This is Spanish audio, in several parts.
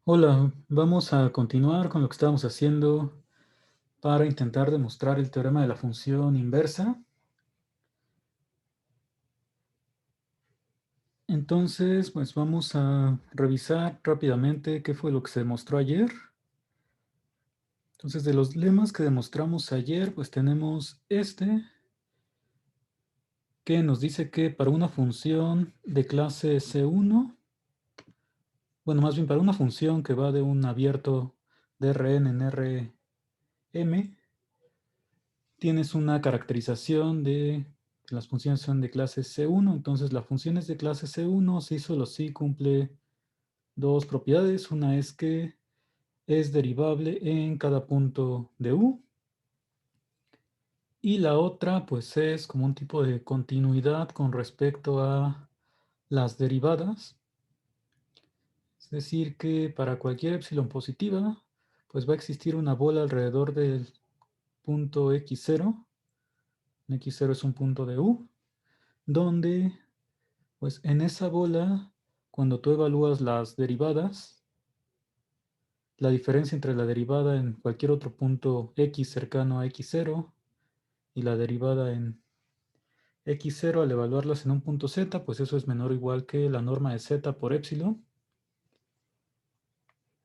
Hola, vamos a continuar con lo que estábamos haciendo para intentar demostrar el teorema de la función inversa. Entonces, pues vamos a revisar rápidamente qué fue lo que se demostró ayer. Entonces, de los lemas que demostramos ayer, pues tenemos este, que nos dice que para una función de clase C1, bueno, más bien para una función que va de un abierto de Rn en Rm, tienes una caracterización de que las funciones son de clase C1, entonces la función es de clase C1 si solo si cumple dos propiedades. Una es que es derivable en cada punto de U, y la otra pues es como un tipo de continuidad con respecto a las derivadas. Es decir, que para cualquier epsilon positiva, pues va a existir una bola alrededor del punto x0. X0 es un punto de U, donde pues en esa bola, cuando tú evalúas las derivadas, la diferencia entre la derivada en cualquier otro punto x cercano a x0 y la derivada en x0 al evaluarlas en un punto z, pues eso es menor o igual que la norma de z por epsilon.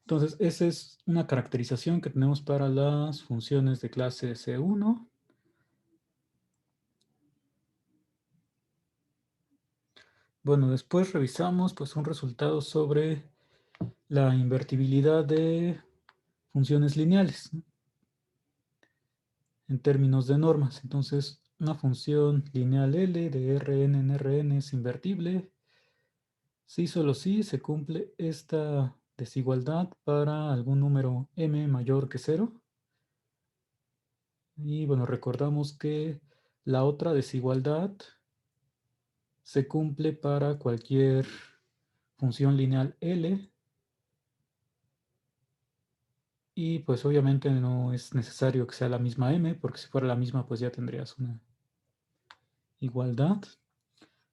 Entonces, esa es una caracterización que tenemos para las funciones de clase C1. Bueno, después revisamos pues un resultado sobre la invertibilidad de funciones lineales, ¿no?, en términos de normas. Entonces, una función lineal L de Rn en Rn es invertible si solo si se cumple esta desigualdad para algún número m mayor que 0. Y bueno, recordamos que la otra desigualdad se cumple para cualquier función lineal L, y pues obviamente no es necesario que sea la misma m, porque si fuera la misma pues ya tendrías una igualdad.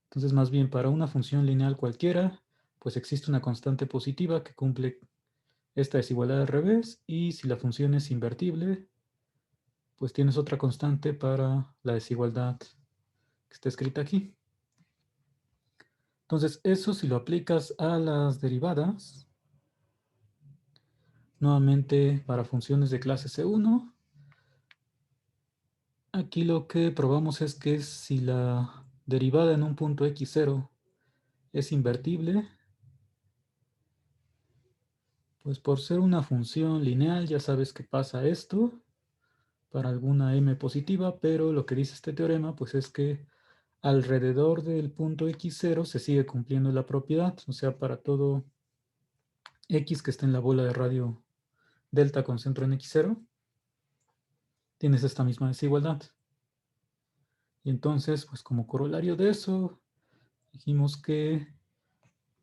Entonces, más bien para una función lineal cualquiera, pues existe una constante positiva que cumple esta desigualdad al revés, y si la función es invertible, pues tienes otra constante para la desigualdad que está escrita aquí. Entonces, eso si lo aplicas a las derivadas, nuevamente para funciones de clase C1, aquí lo que probamos es que si la derivada en un punto x0 es invertible, pues por ser una función lineal ya sabes que pasa esto para alguna m positiva, pero lo que dice este teorema pues es que alrededor del punto x0 se sigue cumpliendo la propiedad, o sea, para todo x que esté en la bola de radio delta con centro en x0, tienes esta misma desigualdad. Y entonces, pues como corolario de eso, dijimos que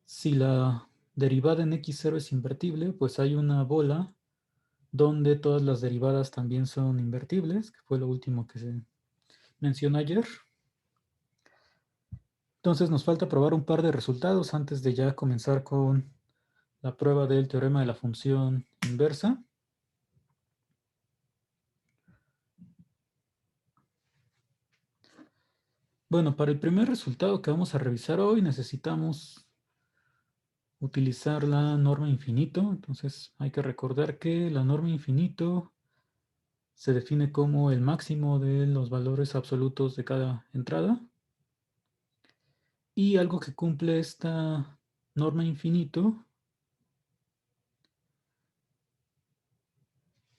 si la derivada en x0 es invertible, pues hay una bola donde todas las derivadas también son invertibles, que fue lo último que se mencionó ayer. Entonces nos falta probar un par de resultados antes de ya comenzar con la prueba del teorema de la función inversa. Bueno, para el primer resultado que vamos a revisar hoy necesitamos utilizar la norma infinito. Entonces hay que recordar que la norma infinito se define como el máximo de los valores absolutos de cada entrada. Y algo que cumple esta norma infinito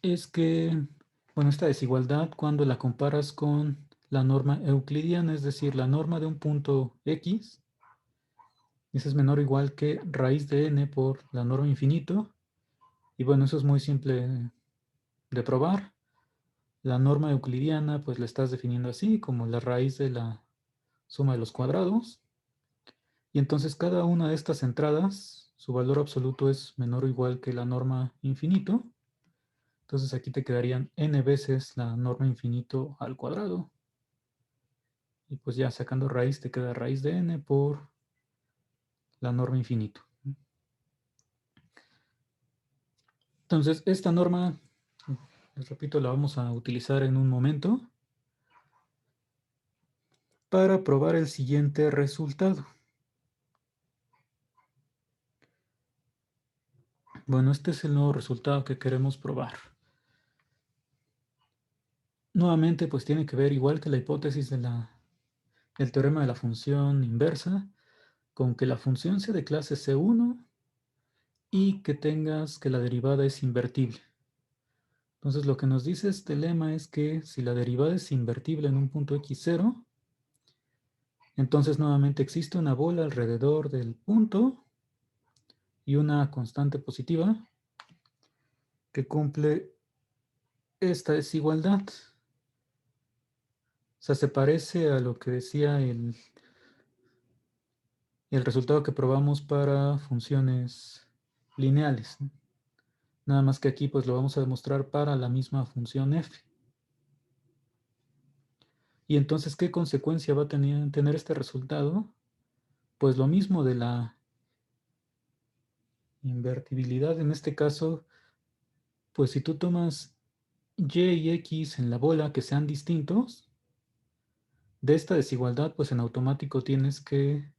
es que, bueno, esta desigualdad cuando la comparas con la norma euclidiana, es decir, la norma de un punto x, esa es menor o igual que raíz de n por la norma infinito. Y bueno, eso es muy simple de probar. La norma euclidiana pues la estás definiendo así, como la raíz de la suma de los cuadrados. Y entonces cada una de estas entradas, su valor absoluto es menor o igual que la norma infinito. Entonces aquí te quedarían n veces la norma infinito al cuadrado. Y pues ya sacando raíz te queda raíz de n por la norma infinito. Entonces, esta norma, les repito, la vamos a utilizar en un momento para probar el siguiente resultado. Bueno, este es el nuevo resultado que queremos probar. Nuevamente, pues tiene que ver, igual que la hipótesis del teorema de la función inversa, con que la función sea de clase C1 y que tengas que la derivada es invertible. Entonces, lo que nos dice este lema es que si la derivada es invertible en un punto x0, entonces nuevamente existe una bola alrededor del punto y una constante positiva que cumple esta desigualdad. O sea, se parece a lo que decía el resultado que probamos para funciones lineales, ¿no? Nada más que aquí pues lo vamos a demostrar para la misma función f. Y entonces, ¿qué consecuencia va a tener este resultado? Pues lo mismo de la invertibilidad. En este caso, pues si tú tomas y y x en la bola que sean distintos, de esta desigualdad, pues en automático tienes que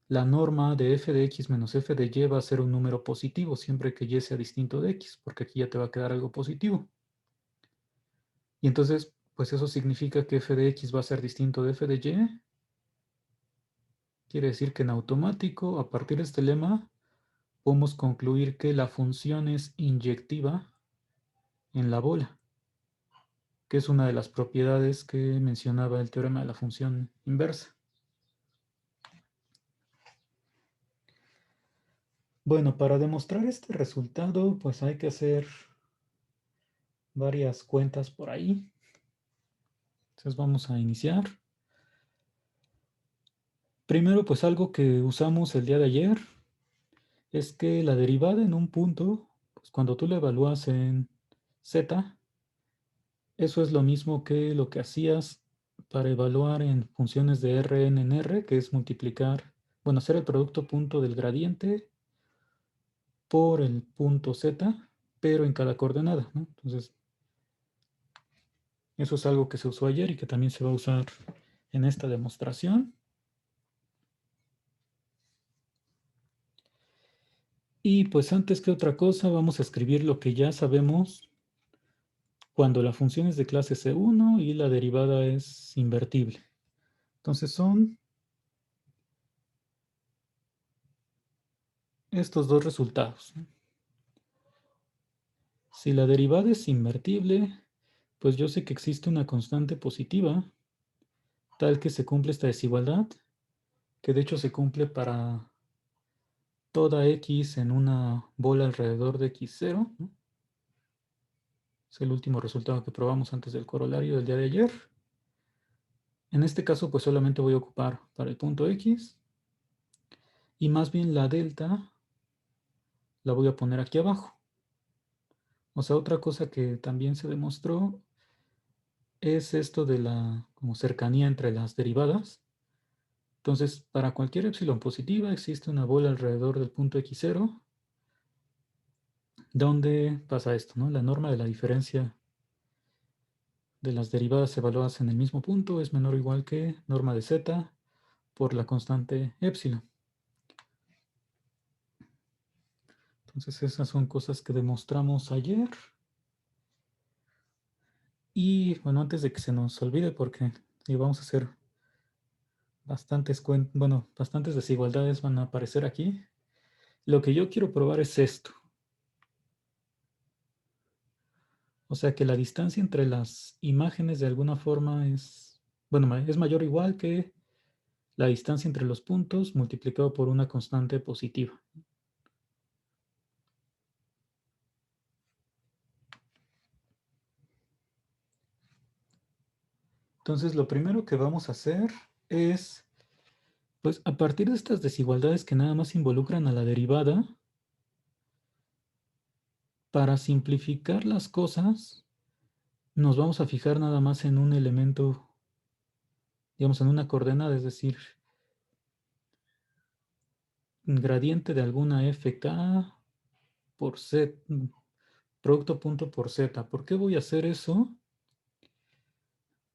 la norma de f de x menos f de y va a ser un número positivo siempre que y sea distinto de x, porque aquí ya te va a quedar algo positivo. Y entonces, pues eso significa que f de x va a ser distinto de f de y. Quiere decir que en automático, a partir de este lema, podemos concluir que la función es inyectiva en la bola, que es una de las propiedades que mencionaba el teorema de la función inversa. Bueno, para demostrar este resultado, pues hay que hacer varias cuentas por ahí. Entonces vamos a iniciar. Primero, pues algo que usamos el día de ayer es que la derivada en un punto, pues cuando tú la evalúas en z, eso es lo mismo que lo que hacías para evaluar en funciones de Rn en R, que es multiplicar, bueno, hacer el producto punto del gradiente por el punto z, pero en cada coordenada, ¿no? Entonces, eso es algo que se usó ayer y que también se va a usar en esta demostración. Y pues antes que otra cosa, vamos a escribir lo que ya sabemos cuando la función es de clase C1 y la derivada es invertible. Entonces son estos dos resultados. Si la derivada es invertible, pues yo sé que existe una constante positiva, tal que se cumple esta desigualdad, que de hecho se cumple para toda x en una bola alrededor de x0, ¿no? Es el último resultado que probamos antes del corolario del día de ayer. En este caso, pues solamente voy a ocupar para el punto x, y más bien la delta la voy a poner aquí abajo. O sea, otra cosa que también se demostró es esto de la como cercanía entre las derivadas. Entonces, para cualquier epsilon positiva existe una bola alrededor del punto x0, donde pasa esto, ¿no? La norma de la diferencia de las derivadas evaluadas en el mismo punto es menor o igual que norma de z por la constante epsilon. Entonces, esas son cosas que demostramos ayer. Y bueno, antes de que se nos olvide, porque vamos a hacer bastantes desigualdades van a aparecer aquí. Lo que yo quiero probar es esto. O sea que la distancia entre las imágenes de alguna forma es, bueno, es mayor o igual que la distancia entre los puntos multiplicado por una constante positiva. Entonces, lo primero que vamos a hacer es, pues a partir de estas desigualdades que nada más involucran a la derivada, para simplificar las cosas, nos vamos a fijar nada más en un elemento, digamos, en una coordenada, es decir, un gradiente de alguna fk por z, producto punto por z. ¿Por qué voy a hacer eso?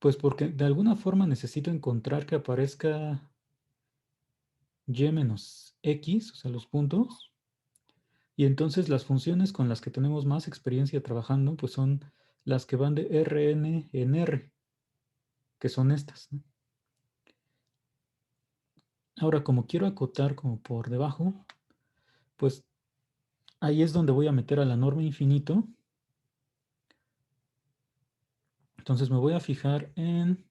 Pues porque de alguna forma necesito encontrar que aparezca y menos x, o sea, los puntos. Y entonces las funciones con las que tenemos más experiencia trabajando, pues son las que van de Rn en R, que son estas, ¿no? Ahora, como quiero acotar como por debajo, pues ahí es donde voy a meter a la norma infinito. Entonces me voy a fijar en,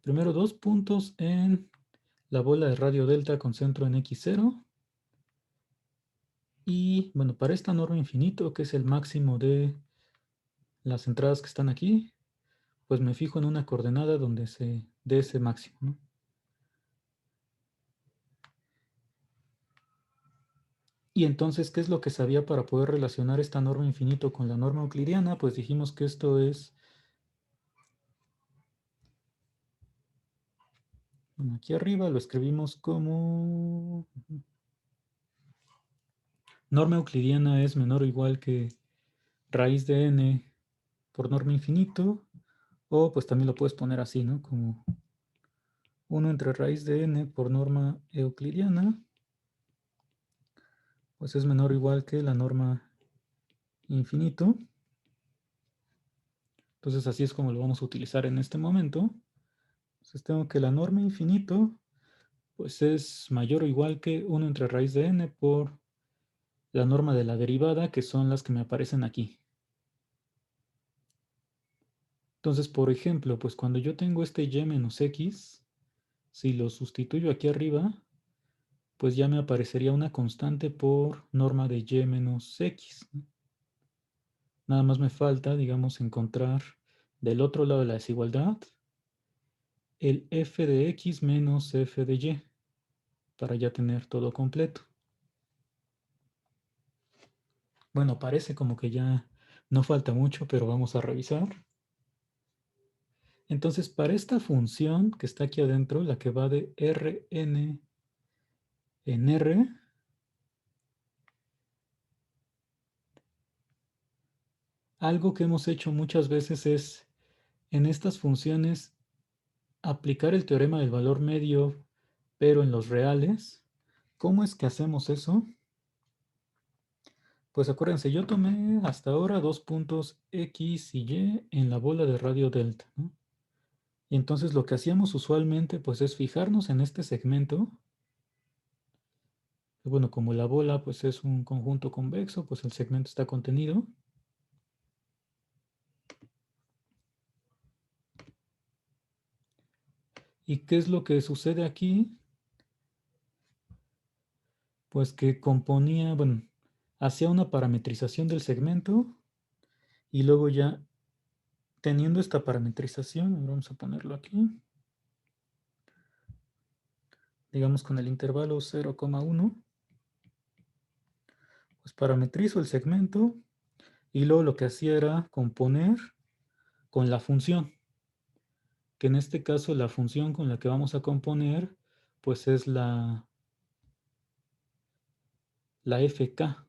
primero 2 puntos en la bola de radio delta con centro en x0. Y bueno, para esta norma infinito, que es el máximo de las entradas que están aquí, pues me fijo en una coordenada donde se dé ese máximo, ¿no? Y entonces, ¿qué es lo que sabía para poder relacionar esta norma infinito con la norma euclidiana? Pues dijimos que esto es, bueno, aquí arriba lo escribimos como norma euclidiana es menor o igual que raíz de n por norma infinito, o pues también lo puedes poner así, ¿no? Como 1 entre raíz de n por norma euclidiana, pues es menor o igual que la norma infinito. Entonces así es como lo vamos a utilizar en este momento. Entonces tengo que la norma infinito pues es mayor o igual que 1 entre raíz de n por la norma de la derivada, que son las que me aparecen aquí. Entonces, por ejemplo, pues cuando yo tengo este y menos x, si lo sustituyo aquí arriba, pues ya me aparecería una constante por norma de y menos x, ¿no? Nada más me falta, digamos, encontrar del otro lado de la desigualdad el f de x menos f de y, para ya tener todo completo. Bueno, parece como que ya no falta mucho, pero vamos a revisar. Entonces, para esta función que está aquí adentro, la que va de Rn en R, algo que hemos hecho muchas veces es, en estas funciones, aplicar el teorema del valor medio, pero en los reales. ¿Cómo es que hacemos eso? Pues acuérdense, yo tomé hasta ahora 2 puntos X y Y en la bola de radio delta, ¿no? Y entonces lo que hacíamos usualmente pues es fijarnos en este segmento. Bueno, como la bola pues es un conjunto convexo, pues el segmento está contenido. ¿Y qué es lo que sucede aquí? Pues que componía, bueno, hacía una parametrización del segmento y luego ya teniendo esta parametrización, vamos a ponerlo aquí, digamos con el intervalo 0,1, pues parametrizo el segmento y luego lo que hacía era componer con la función, que en este caso la función con la que vamos a componer pues es la fk,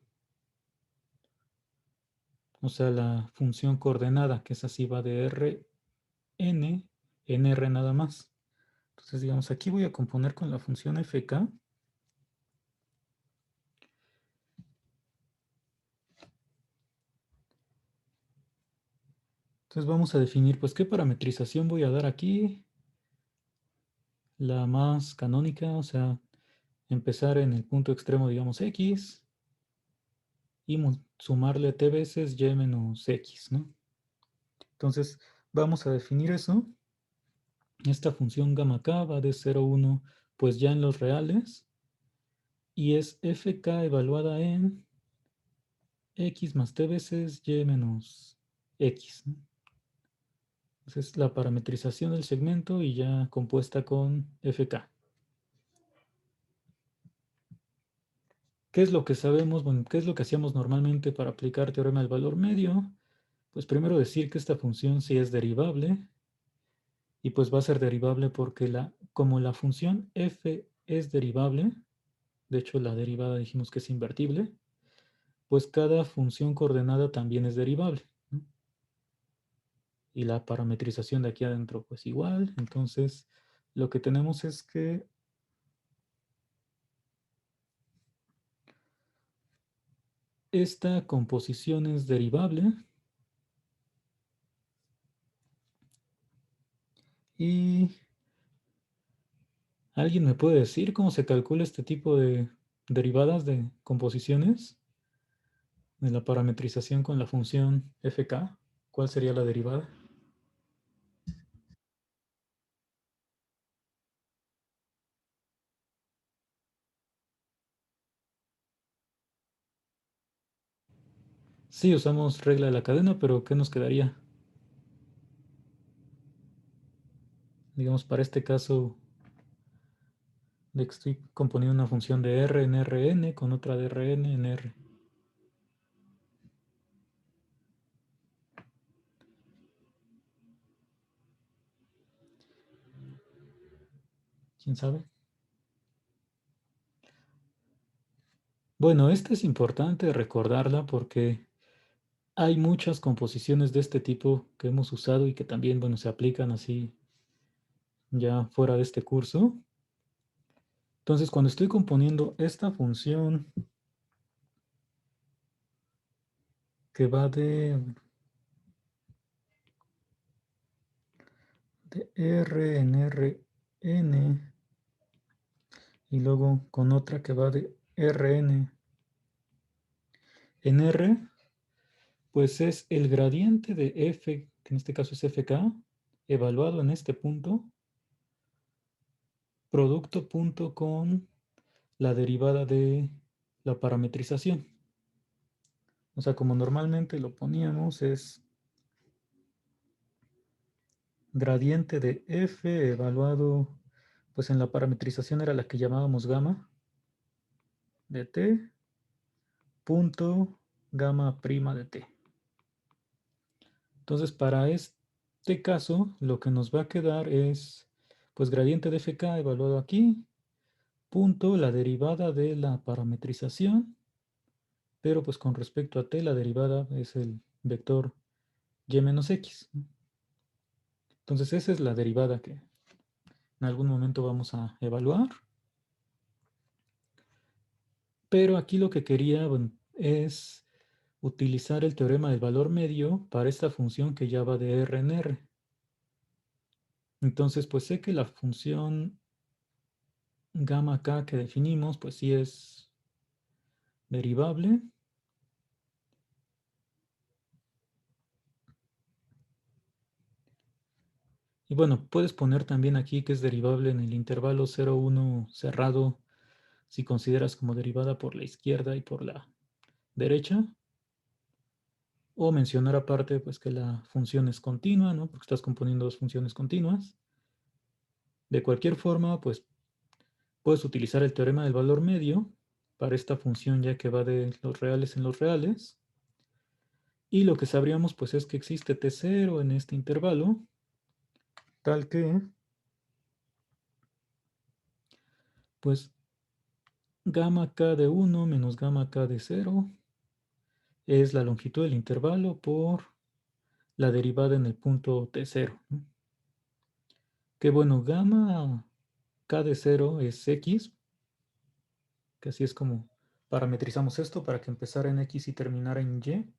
o sea, la función coordenada, que es así, va de Rn en R nada más. Entonces, digamos, aquí voy a componer con la función fk. Entonces vamos a definir, pues, qué parametrización voy a dar aquí. La más canónica, o sea, empezar en el punto extremo, digamos, x, y sumarle t veces y menos x, ¿no? Entonces, vamos a definir eso. Esta función gamma k va de 0 a 1, pues ya en los reales, y es fk evaluada en x más t veces y menos x, ¿no? Entonces, la parametrización del segmento y ya compuesta con fk. ¿Qué es lo que sabemos? Bueno, ¿qué es lo que hacíamos normalmente para aplicar teorema del valor medio? Pues primero decir que esta función sí es derivable, y pues va a ser derivable porque como la función f es derivable, de hecho la derivada dijimos que es invertible, pues cada función coordenada también es derivable, ¿no? Y la parametrización de aquí adentro pues igual. Entonces lo que tenemos es que esta composición es derivable y ¿alguien me puede decir cómo se calcula este tipo de derivadas de composiciones de la parametrización con la función fk? ¿Cuál sería la derivada? Sí, usamos regla de la cadena, pero ¿qué nos quedaría? Digamos, para este caso, de que estoy componiendo una función de R en Rn con otra de Rn en R. ¿Quién sabe? Bueno, esta es importante recordarla porque hay muchas composiciones de este tipo que hemos usado y que también, bueno, se aplican así ya fuera de este curso. Entonces, cuando estoy componiendo esta función que va de R en Rn y luego con otra que va de Rn en R, pues es el gradiente de f, que en este caso es fk, evaluado en este punto, producto punto con la derivada de la parametrización. O sea, como normalmente lo poníamos, es gradiente de f evaluado, pues en la parametrización era la que llamábamos gamma de t, punto gamma prima de t. Entonces, para este caso, lo que nos va a quedar es, pues, gradiente de fk evaluado aquí, punto la derivada de la parametrización, pero pues con respecto a t, la derivada es el vector y menos x. Entonces, esa es la derivada que en algún momento vamos a evaluar. Pero aquí lo que quería, bueno, es utilizar el teorema del valor medio para esta función que ya va de R en R. Entonces, pues sé que la función gamma k que definimos, pues sí es derivable. Y bueno, puedes poner también aquí que es derivable en el intervalo 0,1 cerrado si consideras como derivada por la izquierda y por la derecha. O mencionar aparte pues que la función es continua, ¿no? Porque estás componiendo dos funciones continuas. De cualquier forma, pues puedes utilizar el teorema del valor medio para esta función ya que va de los reales en los reales. Y lo que sabríamos pues es que existe t0 en este intervalo, tal que pues gamma k de 1 menos gamma k de 0 es la longitud del intervalo por la derivada en el punto t0, ¿no? Que bueno, gamma k de 0 es x, que así es como parametrizamos esto para que empezara en x y terminara en y.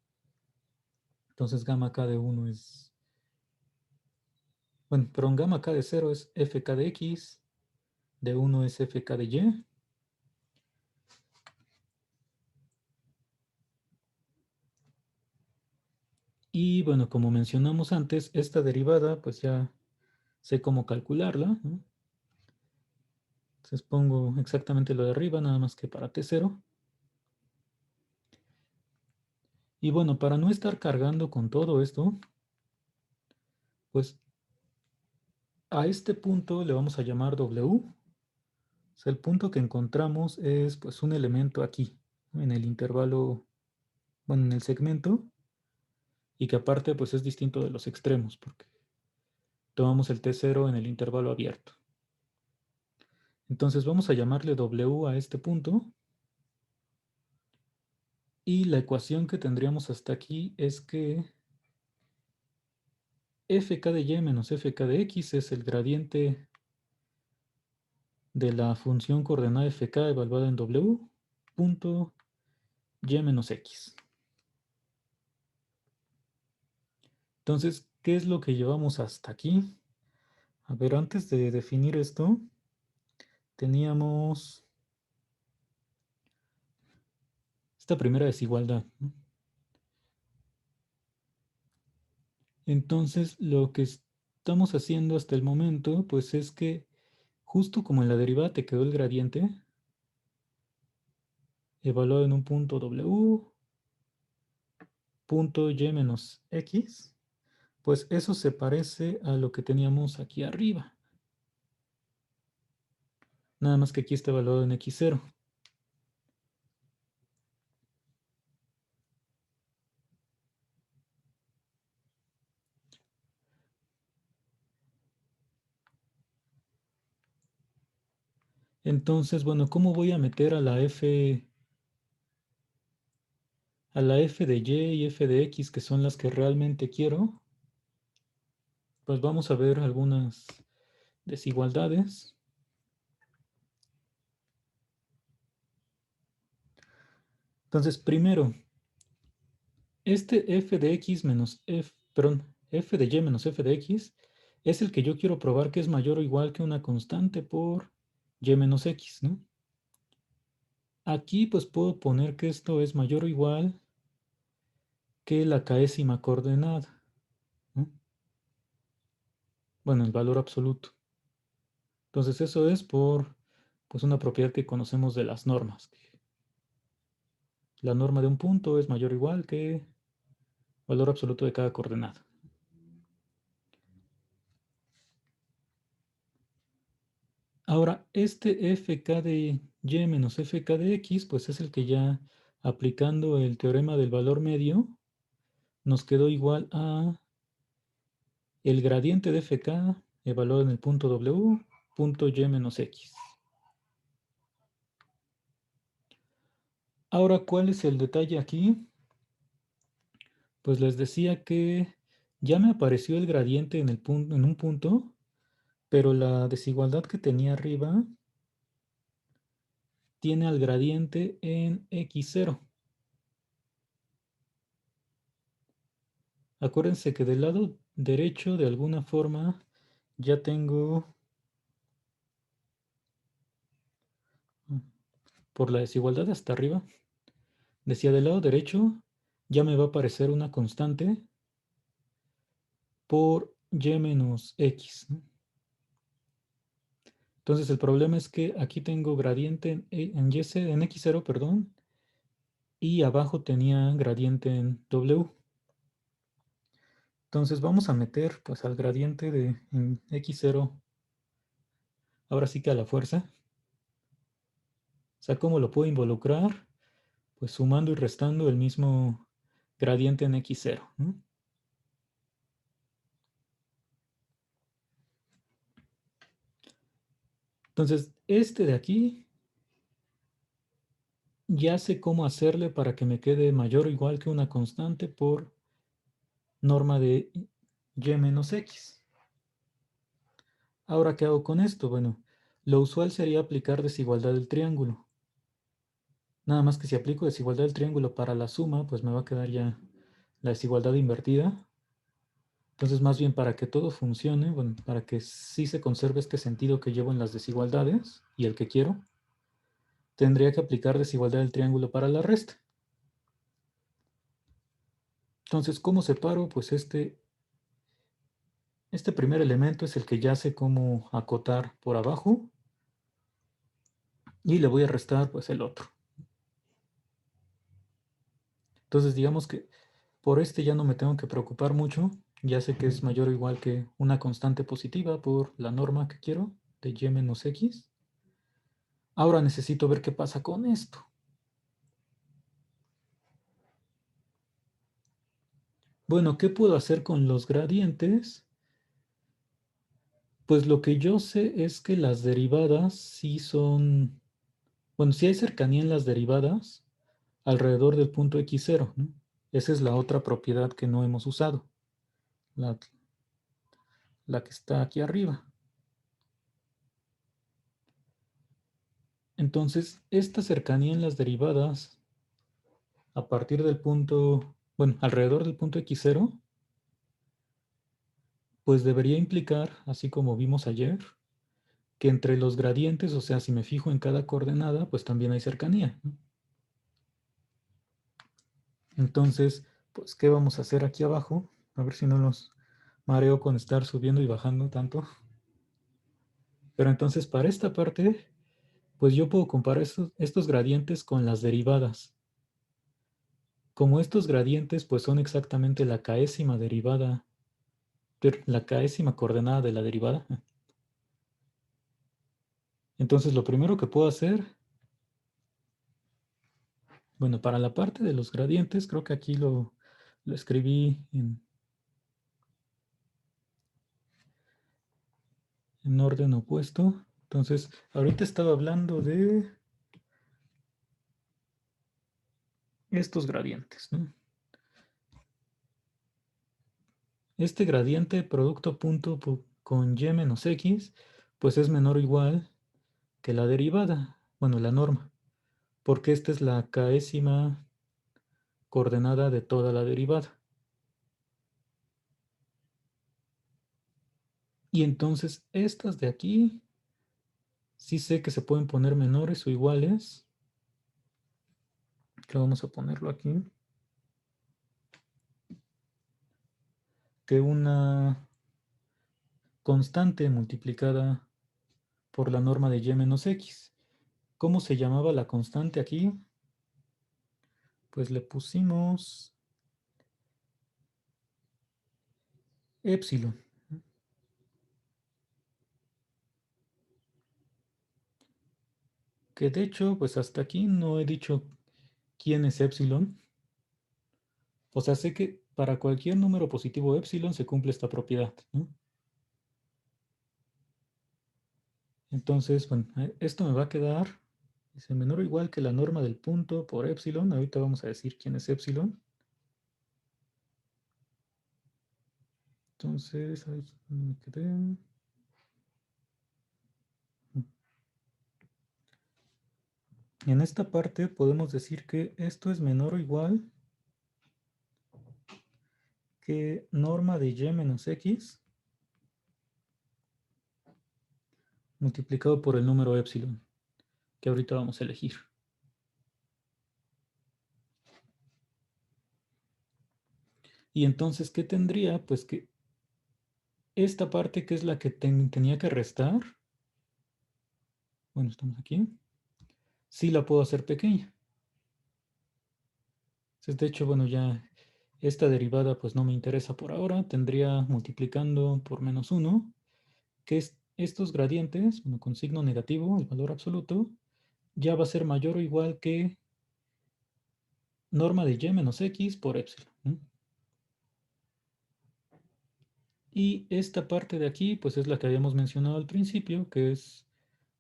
Entonces gamma k de 1 es, bueno, perdón, gamma k de 0 es fk de x, de 1 es fk de y. Y bueno, como mencionamos antes, esta derivada pues ya sé cómo calcularla, ¿no? Entonces pongo exactamente lo de arriba, nada más que para t0. Y bueno, para no estar cargando con todo esto, pues a este punto le vamos a llamar W. O sea, el punto que encontramos es pues un elemento aquí, ¿no? En el intervalo, bueno, en el segmento, y que aparte pues es distinto de los extremos, porque tomamos el t0 en el intervalo abierto. Entonces vamos a llamarle W a este punto. Y la ecuación que tendríamos hasta aquí es que fk de y menos fk de x es el gradiente de la función coordenada fk evaluada en w punto y menos x. Entonces, ¿qué es lo que llevamos hasta aquí? A ver, antes de definir esto, teníamos esta primera desigualdad, ¿no? Entonces, lo que estamos haciendo hasta el momento, pues es que justo como en la derivada te quedó el gradiente, evaluado en un punto w, punto y menos x, pues eso se parece a lo que teníamos aquí arriba. Nada más que aquí está evaluado en x0. Entonces, bueno, ¿cómo voy a meter a la f de y f de x, que son las que realmente quiero? Pues vamos a ver algunas desigualdades. Entonces, primero, este f de x menos f, perdón, f de y menos f de x es el que yo quiero probar que es mayor o igual que una constante por y menos x, ¿no? Aquí pues puedo poner que esto es mayor o igual que la késima coordenada, ¿no? Bueno, el valor absoluto. Entonces eso es por pues una propiedad que conocemos de las normas. La norma de un punto es mayor o igual que el valor absoluto de cada coordenada. Ahora, este fk de y menos fk de x, pues es el que ya aplicando el teorema del valor medio, nos quedó igual a el gradiente de fk evaluado en el punto w, punto y menos x. Ahora, ¿cuál es el detalle aquí? Pues les decía que ya me apareció el gradiente en un punto, pero la desigualdad que tenía arriba tiene al gradiente en x0. Acuérdense que del lado derecho, de alguna forma, ya tengo, por la desigualdad hasta arriba, decía del lado derecho, ya me va a aparecer una constante por y menos x, ¿no? Entonces el problema es que aquí tengo gradiente en en x0, perdón, y abajo tenía gradiente en w. Entonces vamos a meter pues al gradiente de en x0, ahora sí que a la fuerza. O sea, ¿cómo lo puedo involucrar? Pues sumando y restando el mismo gradiente en x0, ¿no? Entonces, este de aquí ya sé cómo hacerle para que me quede mayor o igual que una constante por norma de y menos x. Ahora, ¿qué hago con esto? Bueno, lo usual sería aplicar desigualdad del triángulo. Nada más que si aplico desigualdad del triángulo para la suma, pues me va a quedar ya la desigualdad invertida. Entonces, más bien para que todo funcione, bueno, para que sí se conserve este sentido que llevo en las desigualdades y el que quiero, tendría que aplicar desigualdad del triángulo para la resta. Entonces, ¿cómo separo? Pues este primer elemento es el que ya sé cómo acotar por abajo y le voy a restar pues el otro. Entonces, digamos que por este ya no me tengo que preocupar mucho. Ya sé que es mayor o igual que una constante positiva por la norma que quiero de y menos x. Ahora necesito ver qué pasa con esto. Bueno, ¿qué puedo hacer con los gradientes? Pues lo que yo sé es que las derivadas sí son, bueno, si hay cercanía en las derivadas, alrededor del punto x0, ¿no? Esa es la otra propiedad que no hemos usado, la que está aquí arriba. Entonces, esta cercanía en las derivadas a partir del punto, bueno, alrededor del punto x0, pues debería implicar, así como vimos ayer, que entre los gradientes, o sea, si me fijo en cada coordenada, pues también hay cercanía, ¿no? Entonces, pues, ¿qué vamos a hacer aquí abajo? A ver si no nos mareo con estar subiendo y bajando tanto. Pero entonces, para esta parte, pues yo puedo comparar estos gradientes con las derivadas. Como estos gradientes, pues son exactamente la késima derivada, la késima coordenada de la derivada. Entonces, lo primero que puedo hacer, bueno, para la parte de los gradientes, creo que aquí lo escribí en orden opuesto. Entonces, ahorita estaba hablando de estos gradientes, ¿no? Este gradiente producto punto con y menos x, pues es menor o igual que la derivada, bueno, la norma, porque esta es la késima coordenada de toda la derivada. Y entonces estas de aquí, sí sé que se pueden poner menores o iguales. Que vamos a ponerlo aquí. Que una constante multiplicada por la norma de y menos x. ¿Cómo se llamaba la constante aquí? Pues le pusimos épsilon. Que de hecho, pues hasta aquí no he dicho quién es épsilon. O sea, sé que para cualquier número positivo épsilon se cumple esta propiedad, ¿no? Entonces, bueno, esto me va a quedar, dice, menor o igual que la norma del punto por épsilon. Ahorita vamos a decir quién es épsilon. Entonces, ahí me quedé. En esta parte podemos decir que esto es menor o igual que norma de y menos x multiplicado por el número épsilon, que ahorita vamos a elegir. Y entonces, ¿qué tendría? Pues que esta parte, que es la que tenía que restar, bueno, estamos aquí, sí la puedo hacer pequeña. Entonces, de hecho, bueno, ya esta derivada pues no me interesa por ahora. Tendría multiplicando por menos 1, que es estos gradientes, bueno, con signo negativo, el valor absoluto, ya va a ser mayor o igual que norma de y menos x por épsilon, ¿no? Y esta parte de aquí, pues es la que habíamos mencionado al principio, que es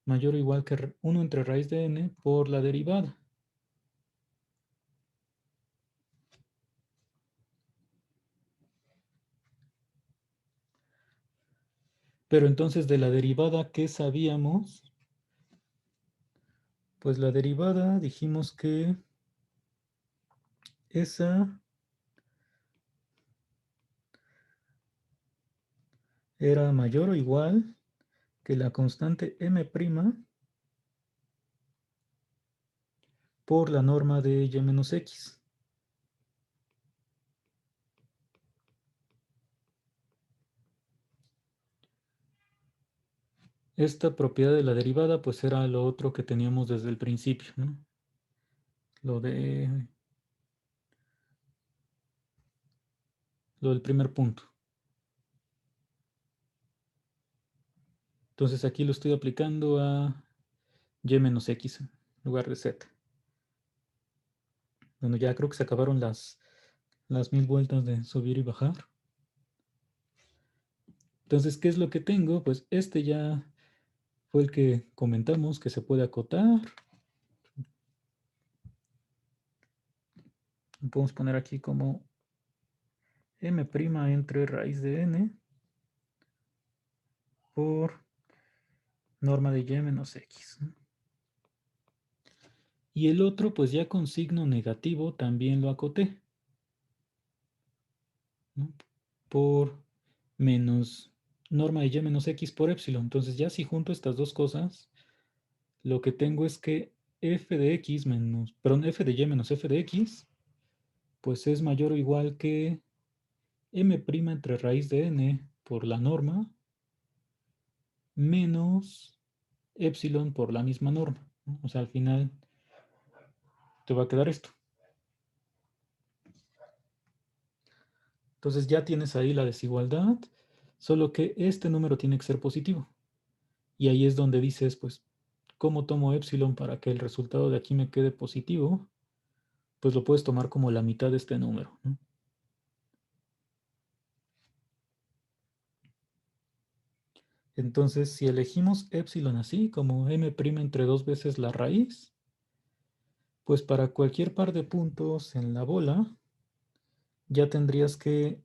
mayor o igual que 1 entre raíz de n por la derivada. Pero entonces de la derivada, ¿qué sabíamos? Pues la derivada dijimos que esa era mayor o igual que la constante m' por la norma de y menos x. Esta propiedad de la derivada pues era lo otro que teníamos desde el principio, ¿no? Lo del primer punto. Entonces aquí lo estoy aplicando a y menos x en lugar de z. Bueno, ya creo que se acabaron las 1000 vueltas de subir y bajar. Entonces, ¿qué es lo que tengo? Pues este ya fue el que comentamos que se puede acotar. Lo podemos poner aquí como m' entre raíz de n por norma de y menos x, ¿no? Y el otro, pues ya con signo negativo, también lo acoté, ¿no? Por menos norma de y menos x por epsilon. Entonces ya si junto estas dos cosas, lo que tengo es que f de x menos, perdón, f de y menos f de x, pues es mayor o igual que m' entre raíz de n por la norma menos epsilon por la misma norma, ¿no? O sea, al final te va a quedar esto. Entonces ya tienes ahí la desigualdad, solo que este número tiene que ser positivo. Y ahí es donde dices, pues, ¿cómo tomo epsilon para que el resultado de aquí me quede positivo? Pues lo puedes tomar como la mitad de este número, ¿no? Entonces, si elegimos epsilon así, como m' entre dos veces la raíz, pues para cualquier par de puntos en la bola, ya tendrías que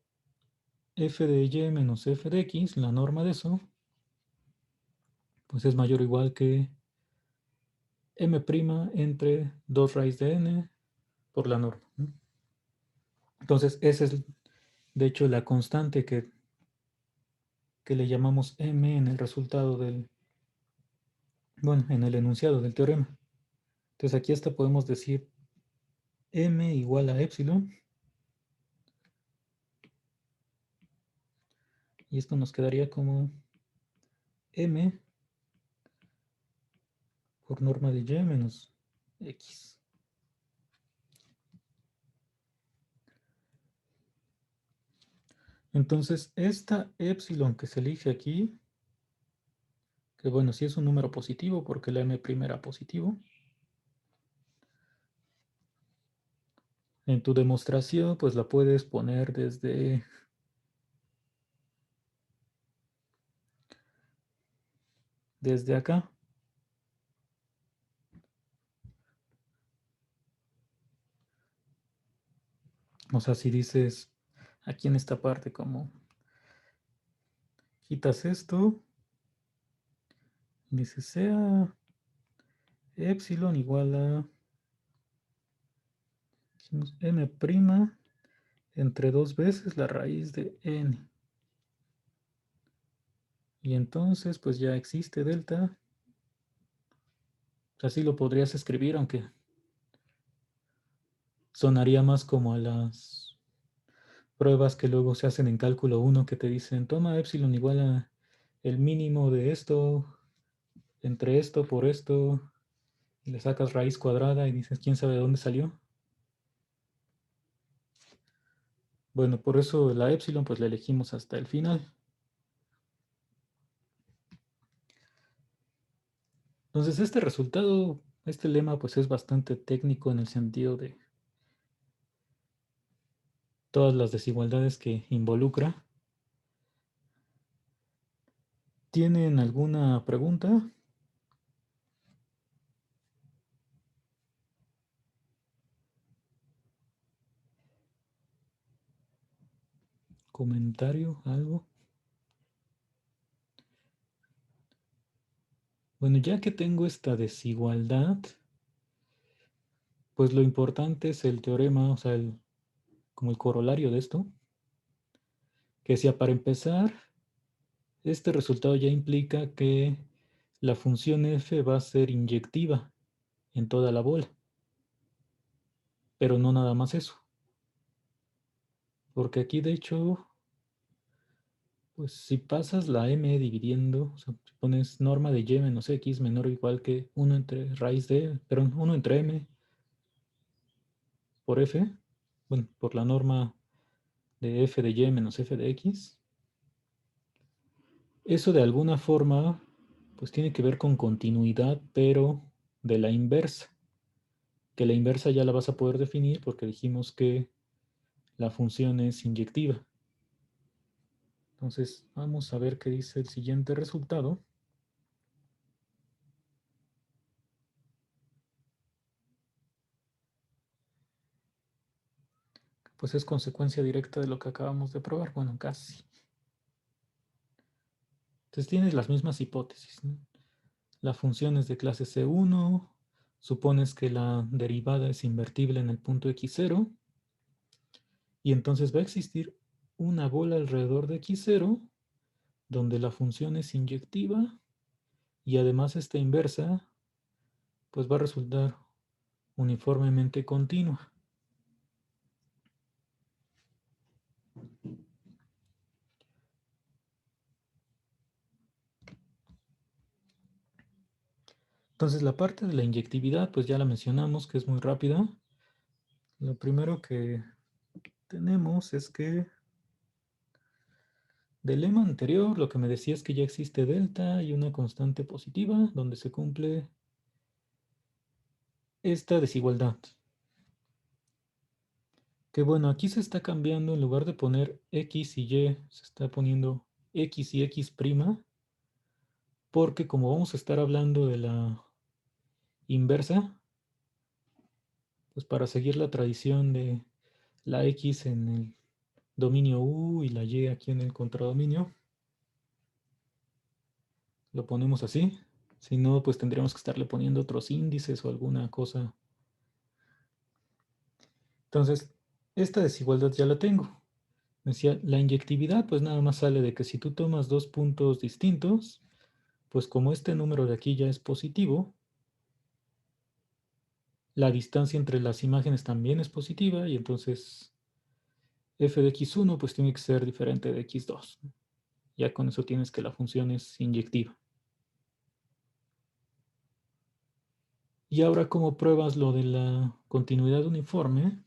f de y menos f de x, la norma de eso, pues es mayor o igual que m' entre 2 raíz de n por la norma, ¿no? Entonces, esa es, de hecho, la constante que le llamamos m en el resultado del, bueno, en el enunciado del teorema. Entonces, aquí hasta podemos decir m igual a epsilon. Y esto nos quedaría como m por norma de y menos x. Entonces, esta epsilon que se elige aquí, que bueno, sí es un número positivo porque la m' era positivo. En tu demostración, pues la puedes poner desde acá. O sea, si dices aquí en esta parte como quitas esto, y dices sea epsilon igual a m' entre dos veces la raíz de n. Y entonces pues ya existe delta. Así lo podrías escribir, aunque sonaría más como a las pruebas que luego se hacen en cálculo 1 que te dicen toma epsilon igual a el mínimo de esto entre esto por esto y le sacas raíz cuadrada y dices quién sabe de dónde salió. Bueno, por eso la epsilon pues la elegimos hasta el final. Entonces este resultado, este lema pues es bastante técnico en el sentido de todas las desigualdades que involucra. ¿Tienen alguna pregunta? ¿Comentario? ¿Algo? Bueno, ya que tengo esta desigualdad, pues lo importante es el teorema, o sea, como el corolario de esto, que decía, para empezar, este resultado ya implica que la función f va a ser inyectiva en toda la bola, pero no nada más eso, porque aquí de hecho, pues si pasas la m dividiendo, o sea, si pones norma de y menos x menor o igual que 1 entre raíz de, perdón, 1 entre m por f, bueno, por la norma de f de y menos f de x, eso de alguna forma, pues tiene que ver con continuidad, pero de la inversa, que la inversa ya la vas a poder definir porque dijimos que la función es inyectiva. Entonces, vamos a ver qué dice el siguiente resultado. pues es consecuencia directa de lo que acabamos de probar. Bueno, casi. Entonces tienes las mismas hipótesis, ¿no? La función es de clase C1, supones que la derivada es invertible en el punto x0, y entonces va a existir una bola alrededor de x0, donde la función es inyectiva, y además esta inversa, pues va a resultar uniformemente continua. Entonces la parte de la inyectividad, pues ya la mencionamos, que es muy rápida. Lo primero que tenemos es que del lema anterior, lo que me decía es que ya existe delta y una constante positiva, donde se cumple esta desigualdad. Que bueno, aquí se está cambiando, en lugar de poner x y y, se está poniendo x y x', porque como vamos a estar hablando de la inversa, pues para seguir la tradición de la x en el dominio U y la y aquí en el contradominio, lo ponemos así. Si no, pues tendríamos que estarle poniendo otros índices o alguna cosa. Entonces, esta desigualdad ya la tengo. Decía, la inyectividad pues nada más sale de que si tú tomas dos puntos distintos, pues como este número de aquí ya es positivo, la distancia entre las imágenes también es positiva y entonces f de x1 pues tiene que ser diferente de x2. Ya con eso tienes que la función es inyectiva. Y ahora como pruebas lo de la continuidad uniforme,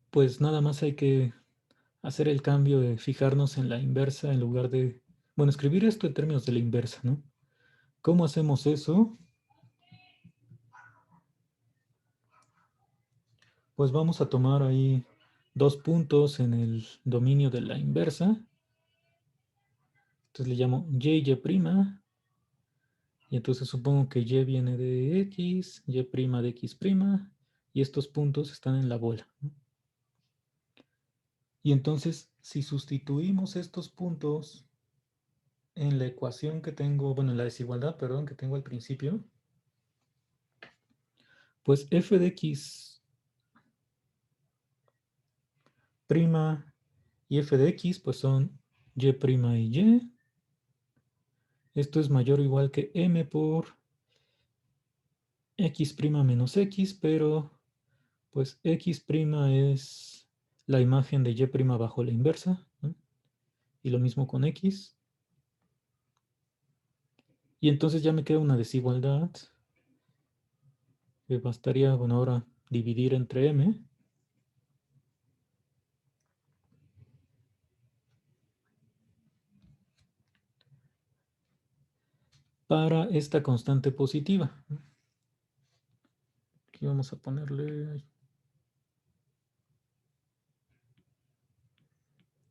pues nada más hay que hacer el cambio de fijarnos en la inversa en lugar de, bueno, escribir esto en términos de la inversa, ¿no? ¿Cómo hacemos eso? Pues vamos a tomar ahí dos puntos en el dominio de la inversa. Entonces le llamo y, y'. Y entonces supongo que y viene de x, y' de x'. Y estos puntos están en la bola, ¿no? Y entonces, si sustituimos estos puntos en la ecuación que tengo, bueno, en la desigualdad, perdón, que tengo al principio, pues f de x' y f de x, pues son y' y y. Esto es mayor o igual que m por x' menos x, pero pues x' es la imagen de y' bajo la inversa, ¿no? Y lo mismo con x. Y entonces ya me queda una desigualdad que bastaría, bueno, ahora dividir entre m. Para esta constante positiva. Aquí vamos a ponerle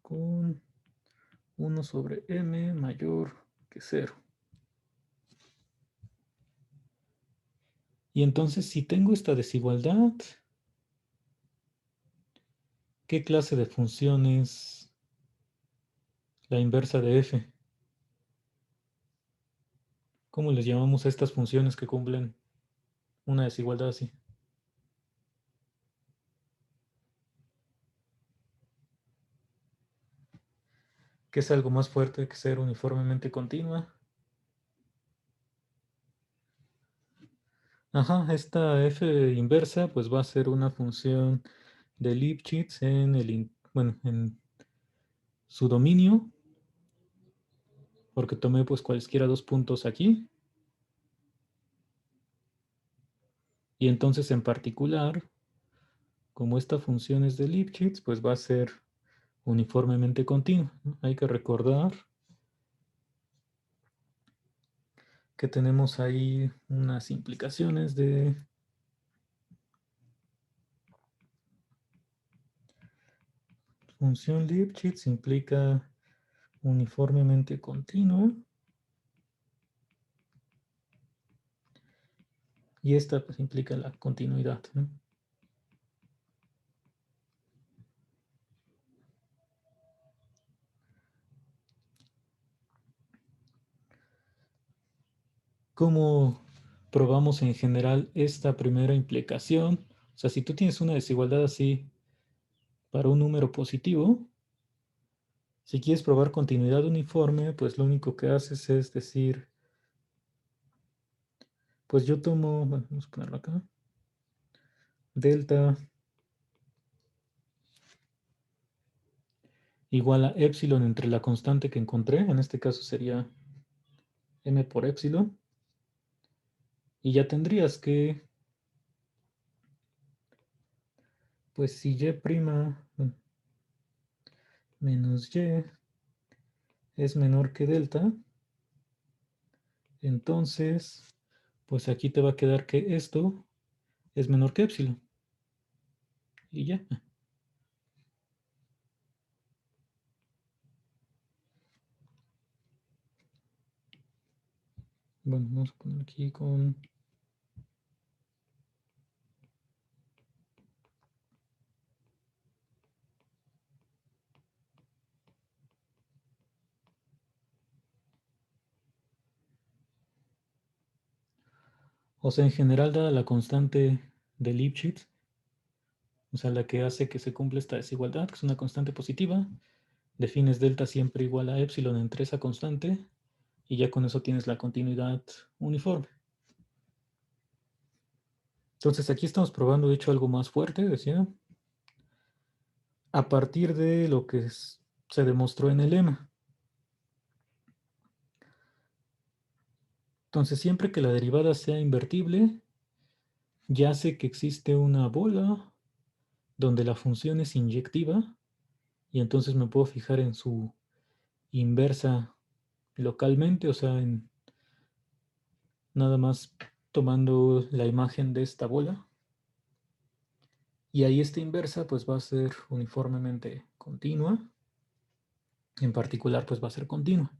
con 1 sobre m mayor que 0. Y entonces, si tengo esta desigualdad, ¿qué clase de función es la inversa de f? ¿Cómo les llamamos a estas funciones que cumplen una desigualdad así? Que es algo más fuerte que ser uniformemente continua. Ajá, esta f inversa pues va a ser una función de Lipschitz bueno, en su dominio, porque tomé pues cualesquiera dos puntos aquí. Y entonces en particular, como esta función es de Lipschitz, pues va a ser uniformemente continua, ¿no? Hay que recordar que tenemos ahí unas implicaciones de función Lipschitz implica uniformemente continua. Y esta pues implica la continuidad, ¿no? ¿Cómo probamos en general esta primera implicación? O sea, si tú tienes una desigualdad así para un número positivo, si quieres probar continuidad uniforme, pues lo único que haces es decir, pues yo tomo, bueno, vamos a ponerlo acá, delta igual a epsilon entre la constante que encontré, en este caso sería m por epsilon, y ya tendrías que, pues si y' bueno, menos y es menor que delta, entonces, pues aquí te va a quedar que esto es menor que epsilon. Y ya. Bueno, vamos a poner aquí con... O sea, en general, dada la constante de Lipschitz, o sea, la que hace que se cumpla esta desigualdad, que es una constante positiva, defines delta siempre igual a epsilon entre esa constante, y ya con eso tienes la continuidad uniforme. Entonces aquí estamos probando, de hecho, algo más fuerte, decía, a partir de lo que se demostró en el lema. Entonces, siempre que la derivada sea invertible, ya sé que existe una bola donde la función es inyectiva, y entonces me puedo fijar en su inversa localmente, o sea, en nada más tomando la imagen de esta bola. Y ahí esta inversa pues va a ser uniformemente continua. En particular pues va a ser continua.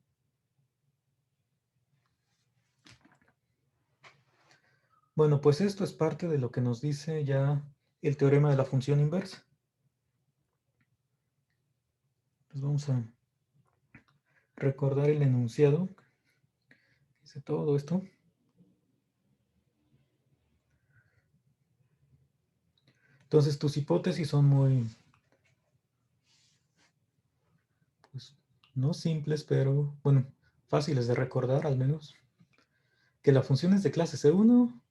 Bueno, pues esto es parte de lo que nos dice ya el teorema de la función inversa. Pues vamos a recordar el enunciado. Dice todo esto. Entonces tus hipótesis son muy, pues, no simples, pero bueno, fáciles de recordar al menos. Que la función es de clase C1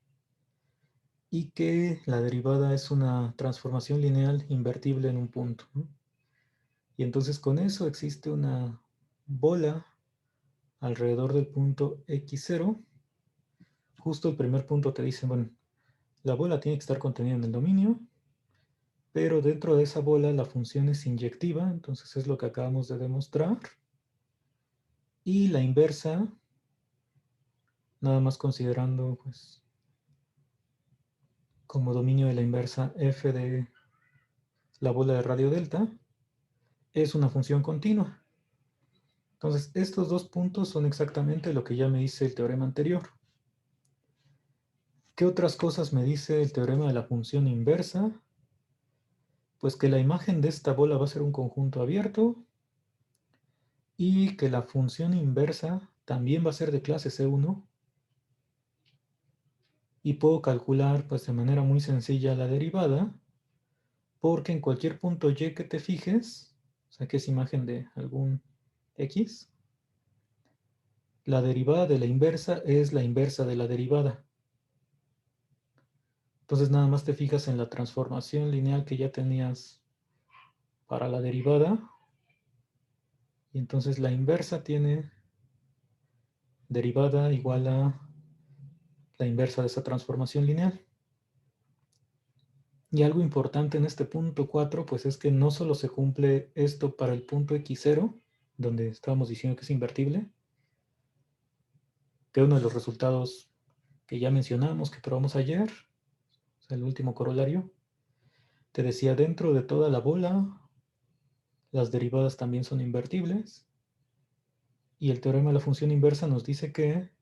y que la derivada es una transformación lineal invertible en un punto, ¿no? Y entonces con eso existe una bola alrededor del punto x0. Justo el primer punto te dice, bueno, la bola tiene que estar contenida en el dominio, pero dentro de esa bola la función es inyectiva, entonces es lo que acabamos de demostrar. Y la inversa, nada más considerando pues como dominio de la inversa f de la bola de radio delta, es una función continua. Entonces, estos dos puntos son exactamente lo que ya me dice el teorema anterior. ¿Qué otras cosas me dice el teorema de la función inversa? Pues que la imagen de esta bola va a ser un conjunto abierto y que la función inversa también va a ser de clase C1 y puedo calcular pues de manera muy sencilla la derivada porque en cualquier punto y que te fijes, o sea que es imagen de algún x, la derivada de la inversa es la inversa de la derivada. Entonces nada más te fijas en la transformación lineal que ya tenías para la derivada. Y entonces la inversa tiene derivada igual a la inversa de esa transformación lineal. Y algo importante en este punto 4, pues es que no solo se cumple esto para el punto x0, donde estábamos diciendo que es invertible, que uno de los resultados que ya mencionamos, que probamos ayer, o sea, el último corolario, te decía dentro de toda la bola, las derivadas también son invertibles. Y el teorema de la función inversa nos dice que,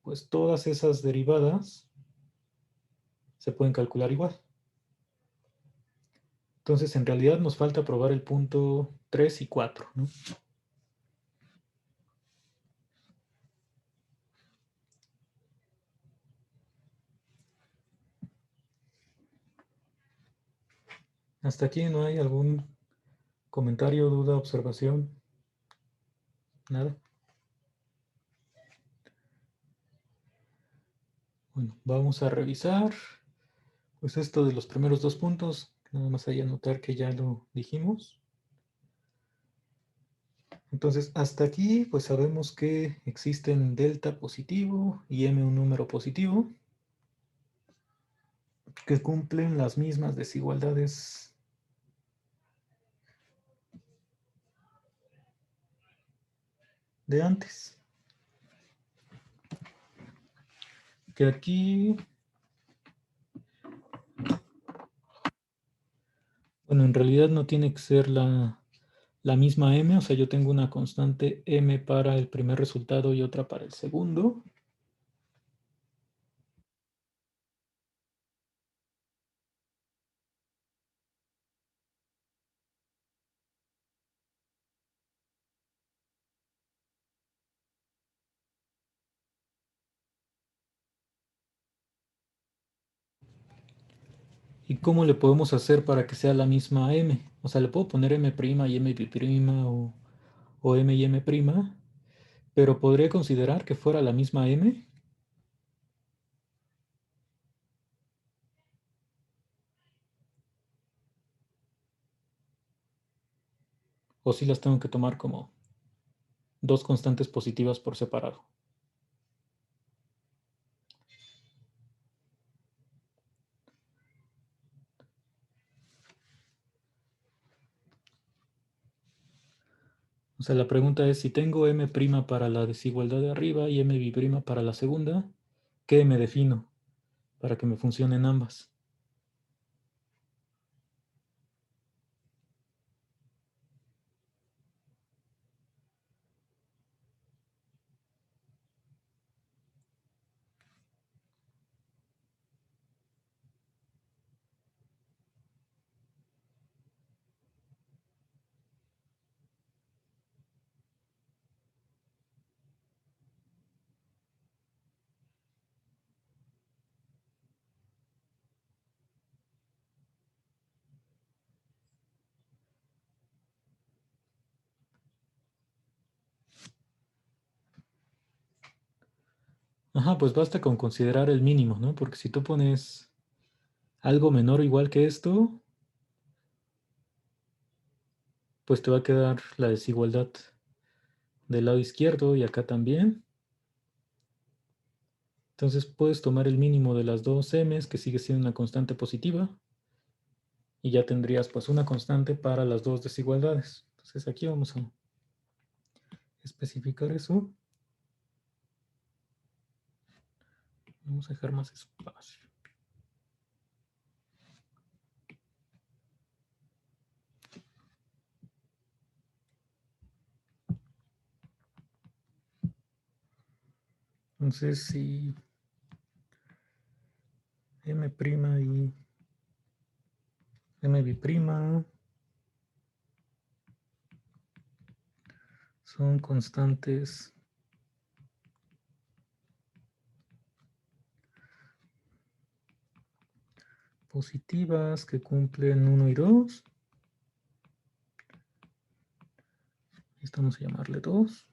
pues todas esas derivadas se pueden calcular igual. Entonces, en realidad nos falta probar el punto 3 y 4, ¿no? Hasta aquí no hay algún comentario, duda, observación, nada. Bueno, vamos a revisar pues esto de los primeros dos puntos. Nada más hay que anotar que ya lo dijimos. Entonces, hasta aquí, pues sabemos que existen delta positivo y m un número positivo que cumplen las mismas desigualdades de antes. Que aquí, bueno, en realidad no tiene que ser la misma m, o sea, yo tengo una constante m para el primer resultado y otra para el segundo. ¿Y cómo le podemos hacer para que sea la misma m? O sea, le puedo poner m' y m bi'prima o m y m', pero podría considerar que fuera la misma m, o si las tengo que tomar como dos constantes positivas por separado. O sea, la pregunta es, si tengo m' para la desigualdad de arriba y m bi'prima para la segunda, ¿qué me defino para que me funcionen ambas? Ajá, pues basta con considerar el mínimo, ¿no? Porque si tú pones algo menor o igual que esto, pues te va a quedar la desigualdad del lado izquierdo y acá también. Entonces puedes tomar el mínimo de las dos m's, que sigue siendo una constante positiva, y ya tendrías pues una constante para las dos desigualdades. Entonces aquí vamos a especificar eso. Vamos a dejar más espacio. Entonces si m' y m bi'prima son constantes positivas que cumplen 1 y 2. Esto vamos a llamarle 2.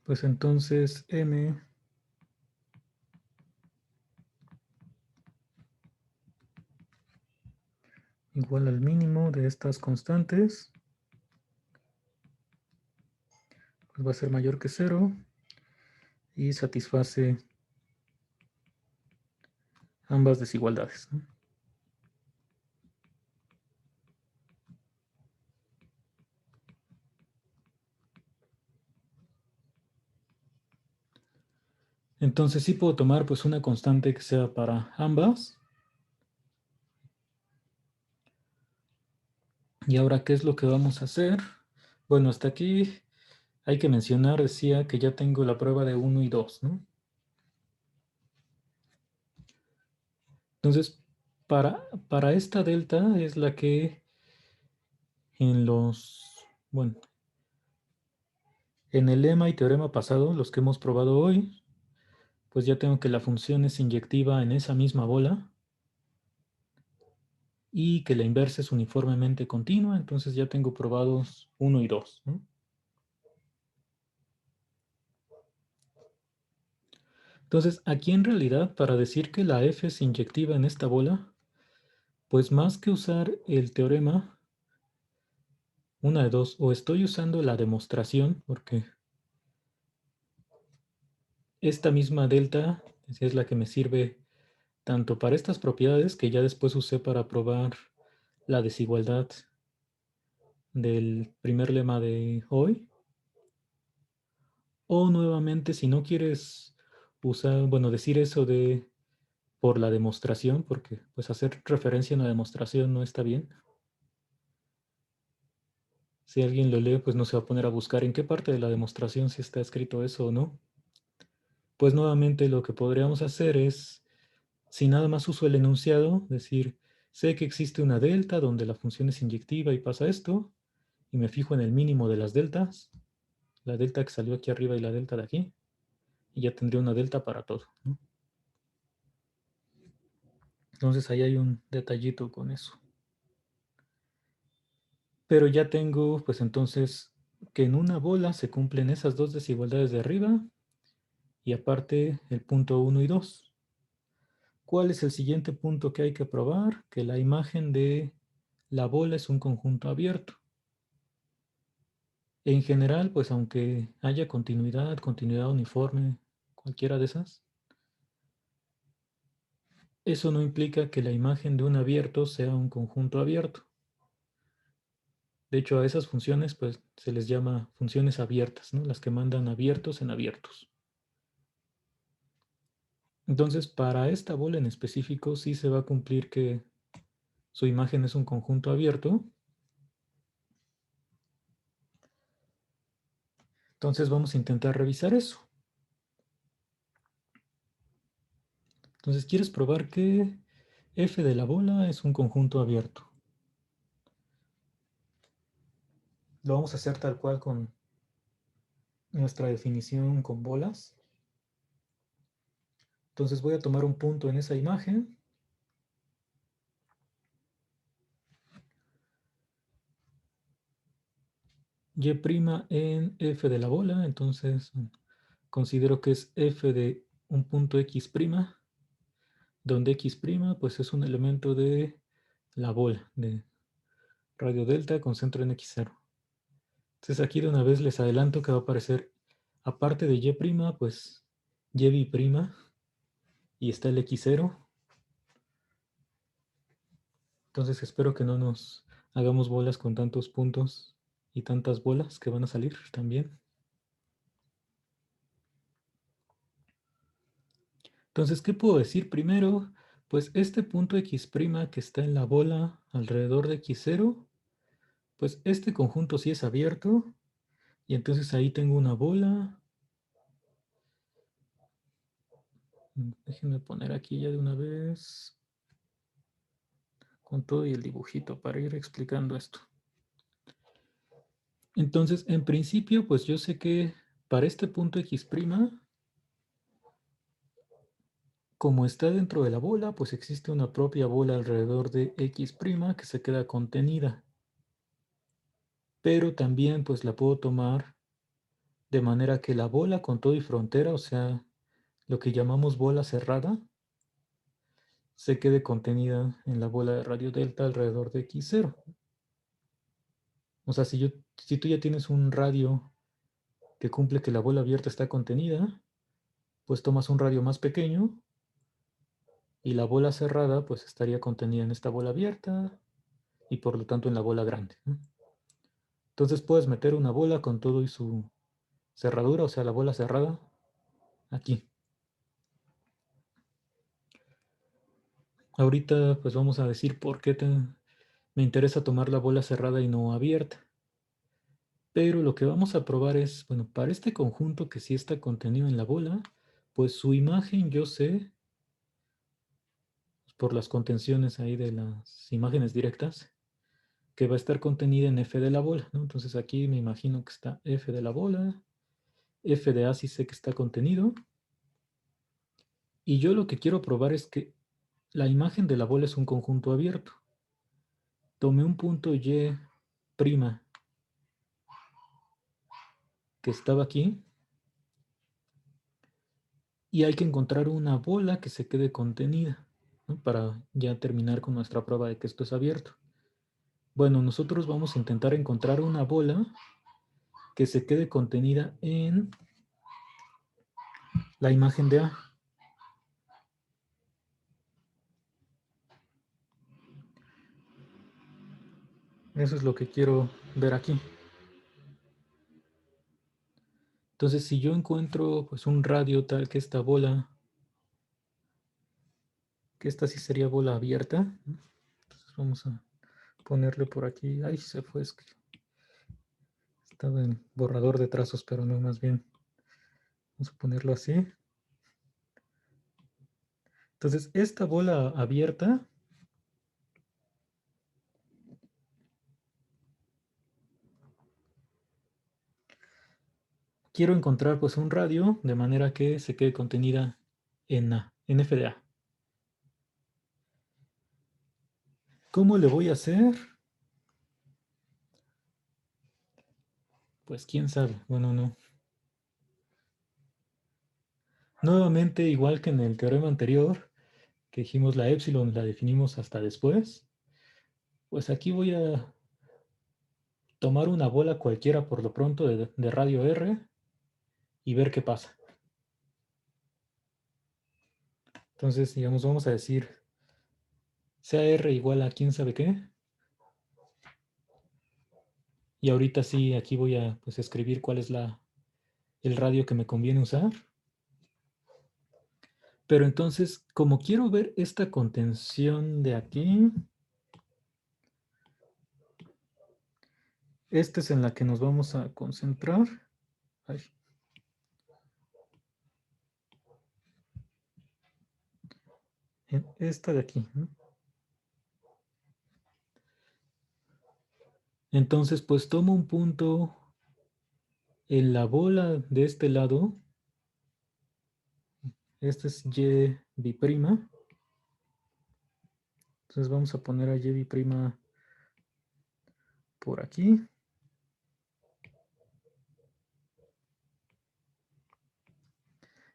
Pues entonces m igual al mínimo de estas constantes, pues va a ser mayor que 0 y satisface ambas desigualdades, ¿no? Entonces sí puedo tomar pues una constante que sea para ambas. Y ahora, ¿qué es lo que vamos a hacer? Bueno, hasta aquí hay que mencionar, decía que ya tengo la prueba de 1 y 2, ¿no? Entonces, para esta delta es la que en bueno, en el lema y teorema pasado, los que hemos probado hoy, pues ya tengo que la función es inyectiva en esa misma bola y que la inversa es uniformemente continua, entonces ya tengo probados 1 y 2, ¿no? Entonces, aquí en realidad, para decir que la f es inyectiva en esta bola, pues más que usar el teorema, una de dos, o estoy usando la demostración, porque esta misma delta es la que me sirve tanto para estas propiedades que ya después usé para probar la desigualdad del primer lema de hoy, o nuevamente si no quieres usar, bueno, decir eso de por la demostración, porque pues hacer referencia a una demostración no está bien. Si alguien lo lee, pues no se va a poner a buscar en qué parte de la demostración si está escrito eso o no. Pues nuevamente lo que podríamos hacer es, si nada más uso el enunciado, decir, sé que existe una delta donde la función es inyectiva y pasa esto, y me fijo en el mínimo de las deltas, la delta que salió aquí arriba y la delta de aquí, y ya tendría una delta para todo, ¿no? Entonces ahí hay un detallito con eso. Pero ya tengo, pues entonces, que en una bola se cumplen esas dos desigualdades de arriba y aparte el punto 1 y 2. ¿Cuál es el siguiente punto que hay que probar? Que la imagen de la bola es un conjunto abierto. En general, pues aunque haya continuidad, continuidad uniforme, cualquiera de esas, eso no implica que la imagen de un abierto sea un conjunto abierto. De hecho, a esas funciones pues se les llama funciones abiertas, ¿no? Las que mandan abiertos en abiertos. Entonces, para esta bola en específico sí se va a cumplir que su imagen es un conjunto abierto. Entonces vamos a intentar revisar eso. Entonces, ¿quieres probar que f de la bola es un conjunto abierto? Lo vamos a hacer tal cual con nuestra definición con bolas. Entonces voy a tomar un punto en esa imagen. Y' en f de la bola. Entonces considero que es f de un punto x', donde x' pues es un elemento de la bola, de radio delta con centro en x0. Entonces aquí de una vez les adelanto que va a aparecer, aparte de y', pues y', y está el x0. Entonces espero que no nos hagamos bolas con tantos puntos y tantas bolas que van a salir también. Entonces, ¿qué puedo decir primero? Pues este punto x' que está en la bola alrededor de x0, pues este conjunto sí es abierto. Y entonces ahí tengo una bola. Déjenme poner aquí ya de una vez con todo y el dibujito para ir explicando esto. Entonces, en principio, pues yo sé que para este punto x', como está dentro de la bola, pues existe una propia bola alrededor de x' que se queda contenida. Pero también pues la puedo tomar de manera que la bola con todo y frontera, o sea, lo que llamamos bola cerrada, se quede contenida en la bola de radio delta alrededor de x0. O sea, si tú ya tienes un radio que cumple que la bola abierta está contenida, pues tomas un radio más pequeño y la bola cerrada pues estaría contenida en esta bola abierta y por lo tanto en la bola grande, ¿no? Entonces puedes meter una bola con todo y su cerradura, o sea, la bola cerrada, aquí. Ahorita pues vamos a decir por qué Me interesa tomar la bola cerrada y no abierta. Pero lo que vamos a probar es, bueno, para este conjunto que sí está contenido en la bola, pues su imagen yo sé, por las contenciones ahí de las imágenes directas, que va a estar contenida en f de la bola, ¿no? Entonces aquí me imagino que está f de la bola, f de a sí sé que está contenido. Y yo lo que quiero probar es que la imagen de la bola es un conjunto abierto. Tomé un punto y' que estaba aquí y hay que encontrar una bola que se quede contenida, ¿no? Para ya terminar con nuestra prueba de que esto es abierto. Bueno, nosotros vamos a intentar encontrar una bola que se quede contenida en la imagen de A. Eso es lo que quiero ver aquí. Entonces, si yo encuentro pues un radio tal que esta bola, que esta sí sería bola abierta, ¿no? Entonces vamos a ponerle por aquí. Ay, se fue, es que estaba en borrador de trazos, pero no, más bien. Vamos a ponerlo así. Entonces, esta bola abierta quiero encontrar pues un radio de manera que se quede contenida en A, en f de A. ¿Cómo le voy a hacer? Pues quién sabe. Bueno, no. Nuevamente, igual que en el teorema anterior, que dijimos la epsilon la definimos hasta después, pues aquí voy a tomar una bola cualquiera por lo pronto de radio R y ver qué pasa. Entonces, digamos, vamos a decir sea R igual a quién sabe qué. Y ahorita sí, aquí voy a pues, escribir cuál es el radio que me conviene usar. Pero entonces, como quiero ver esta contención de aquí, esta es en la que nos vamos a concentrar. Ay. En esta de aquí, ¿no? Entonces, pues tomo un punto en la bola de este lado. Este es y bi'prima. Entonces vamos a poner a y bi'prima por aquí.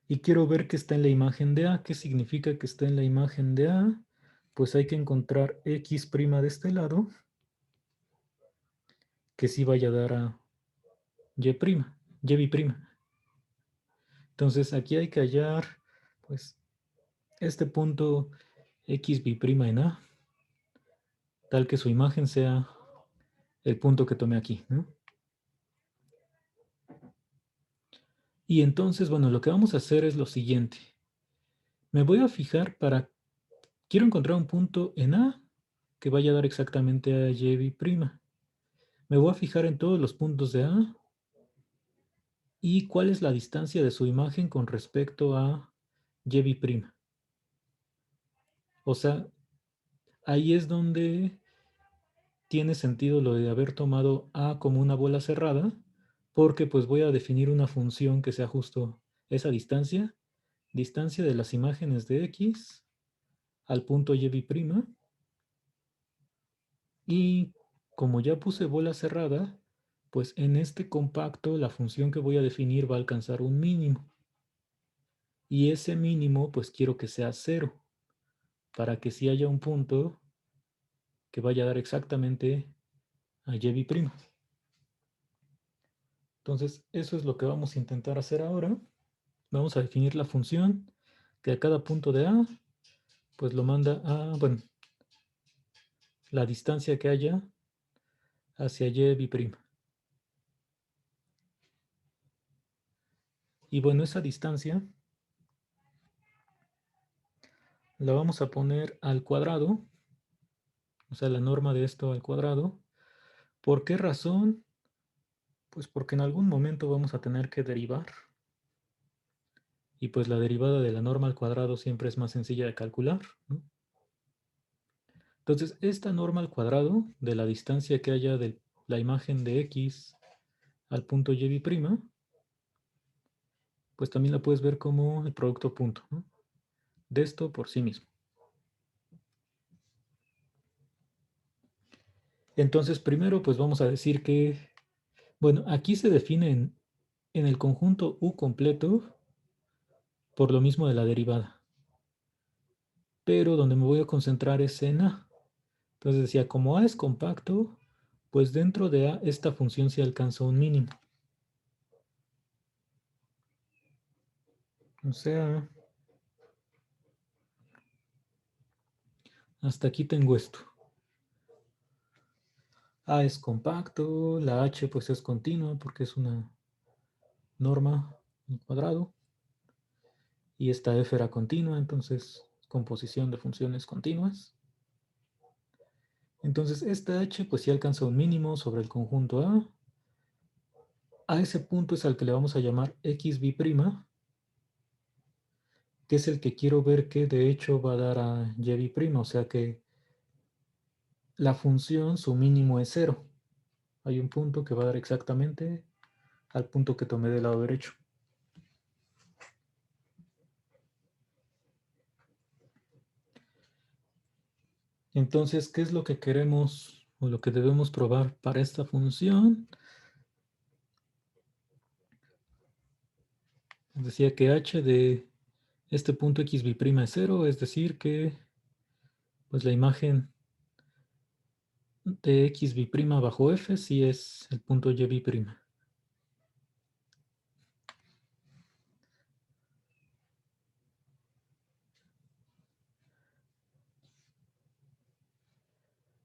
Y quiero ver que está en la imagen de A. ¿Qué significa que está en la imagen de A? Pues hay que encontrar x' de este lado que sí vaya a dar a y', y bi'prima. Entonces aquí hay que hallar pues este punto x bi'prima en A, tal que su imagen sea el punto que tomé aquí, ¿no? Y entonces, bueno, lo que vamos a hacer es lo siguiente. Me voy a fijar quiero encontrar un punto en A que vaya a dar exactamente a y bi'prima. Me voy a fijar en todos los puntos de A y cuál es la distancia de su imagen con respecto a y bi'prima. O sea, ahí es donde tiene sentido lo de haber tomado A como una bola cerrada, porque pues voy a definir una función que sea justo esa distancia, distancia de las imágenes de X al punto y bi'prima, y como ya puse bola cerrada, pues en este compacto la función que voy a definir va a alcanzar un mínimo. Y ese mínimo pues quiero que sea 0, para que si haya un punto que vaya a dar exactamente a y bi'prima. Entonces, eso es lo que vamos a intentar hacer ahora. Vamos a definir la función que a cada punto de A, pues lo manda a, bueno, la distancia que haya hacia y bi'prima. Y bueno, esa distancia la vamos a poner al cuadrado o sea, la norma de esto al cuadrado. ¿Por qué razón? Pues porque en algún momento vamos a tener que derivar. Y pues la derivada de la norma al cuadrado siempre es más sencilla de calcular, ¿no? Entonces, esta norma al cuadrado de la distancia que haya de la imagen de x al punto y', pues también la puedes ver como el producto punto, ¿no? De esto por sí mismo. Entonces, primero, pues vamos a decir que, bueno, aquí se define en el conjunto U completo por lo mismo de la derivada. Pero donde me voy a concentrar es en A. Entonces decía, como A es compacto, pues dentro de A esta función se alcanza un mínimo. O sea, hasta aquí tengo esto. A es compacto, la H pues es continua porque es una norma al cuadrado. Y esta F era continua, entonces composición de funciones continuas. Entonces esta H pues sí alcanza un mínimo sobre el conjunto A. A ese punto es al que le vamos a llamar xb', que es el que quiero ver que de hecho va a dar a y', o sea que la función, su mínimo es 0. Hay un punto que va a dar exactamente al punto que tomé del lado derecho. Entonces, ¿qué es lo que queremos o lo que debemos probar para esta función? Decía que h de este punto xb' es 0, es decir que pues la imagen de xb' bajo f sí es el punto y'.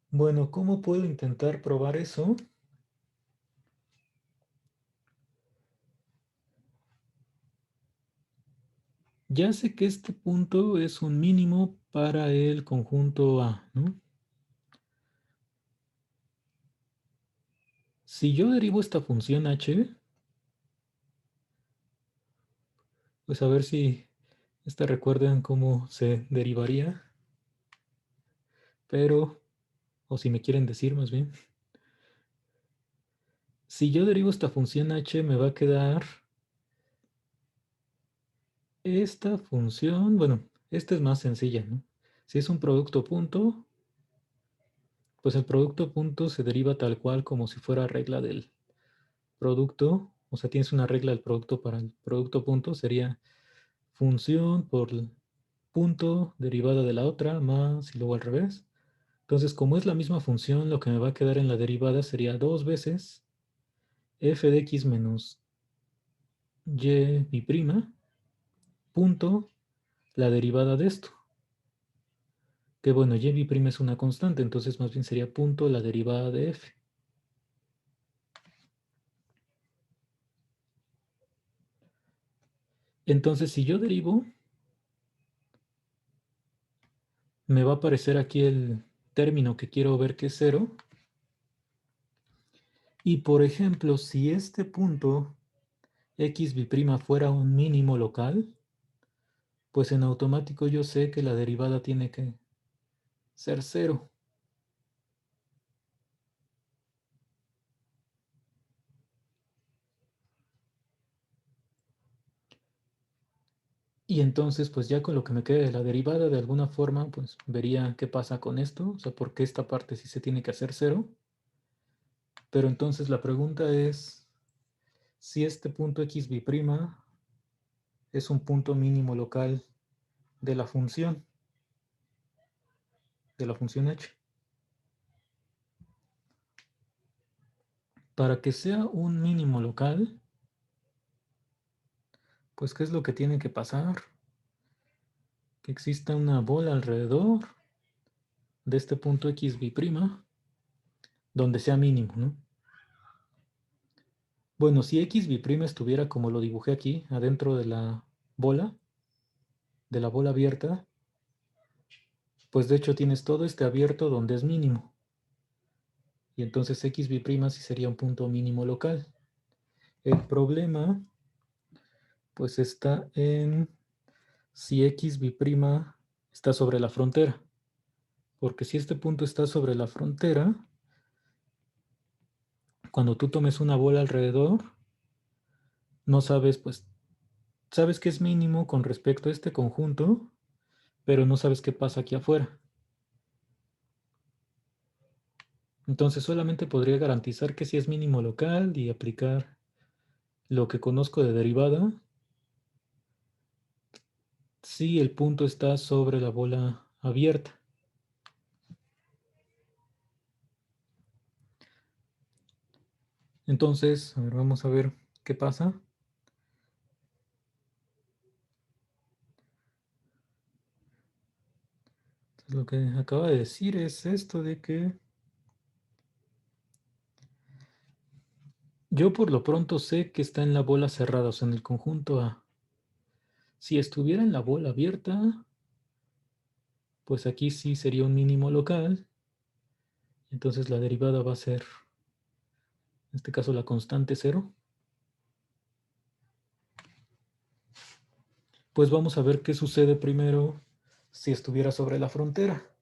Bueno, ¿cómo puedo intentar probar eso? Ya sé que este punto es un mínimo para el conjunto A, ¿no? Si yo derivo esta función h, pues a ver si recuerdan cómo se derivaría, pero, o si me quieren decir más bien, si yo derivo esta función h me va a quedar esta función, bueno, esta es más sencilla, ¿no? Si es un producto punto, pues el producto punto se deriva tal cual como si fuera regla del producto, o sea, tienes una regla del producto para el producto punto, sería función por punto derivada de la otra más y luego al revés. Entonces, como es la misma función, lo que me va a quedar en la derivada sería 2 veces f de x menos y' punto la derivada de esto. Que bueno, y' es una constante, entonces más bien sería punto la derivada de f. Entonces, si yo derivo, me va a aparecer aquí el término que quiero ver que es 0. Y por ejemplo, si este punto xb' fuera un mínimo local, pues en automático yo sé que la derivada tiene que ser 0. Y entonces, pues ya con lo que me quede de la derivada, de alguna forma, pues vería qué pasa con esto, o sea, por qué esta parte sí se tiene que hacer 0. Pero entonces la pregunta es si este punto xb' es un punto mínimo local de de la función h. Para que sea un mínimo local, pues ¿qué es lo que tiene que pasar? Que exista una bola alrededor de este punto xb', donde sea mínimo, ¿no? Bueno, si xb' estuviera como lo dibujé aquí, adentro de la bola abierta, pues de hecho tienes todo este abierto donde es mínimo. Y entonces x B' sí sería un punto mínimo local. El problema, pues está en si x B' está sobre la frontera. Porque si este punto está sobre la frontera, cuando tú tomes una bola alrededor, no sabes, pues, sabes que es mínimo con respecto a este conjunto, pero no sabes qué pasa aquí afuera. Entonces solamente podría garantizar que sí es mínimo local y aplicar lo que conozco de derivada si el punto está sobre la bola abierta. Entonces, a ver, vamos a ver qué pasa. Entonces, lo que acaba de decir es esto de que yo por lo pronto sé que está en la bola cerrada, o sea, en el conjunto A. Si estuviera en la bola abierta, pues aquí sí sería un mínimo local. Entonces la derivada va a ser, en este caso, la constante 0. Pues vamos a ver qué sucede primero si estuviera sobre la frontera.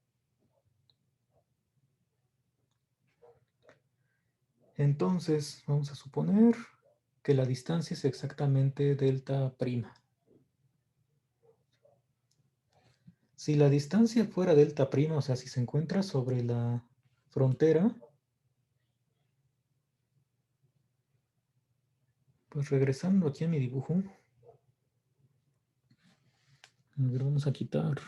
Entonces, vamos a suponer que la distancia es exactamente delta prima. Si la distancia fuera delta prima, o sea, si se encuentra sobre la frontera, pues regresando aquí a mi dibujo, a ver, vamos a quitar.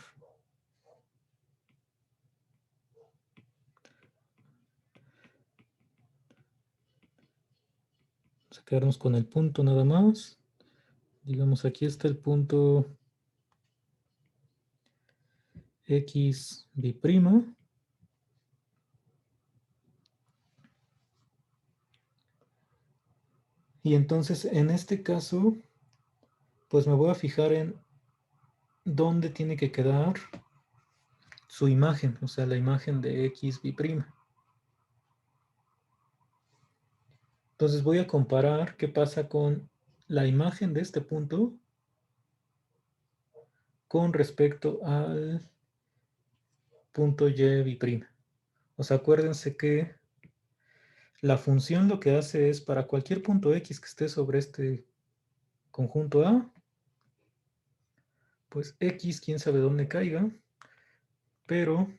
Vamos a quedarnos con el punto nada más. Digamos, aquí está el punto x B'. Y entonces, en este caso, pues me voy a fijar en dónde tiene que quedar su imagen, o sea, la imagen de x B'. Entonces voy a comparar qué pasa con la imagen de este punto con respecto al punto y B'. O sea, acuérdense que la función lo que hace es para cualquier punto x que esté sobre este conjunto A, pues x, quién sabe dónde caiga, pero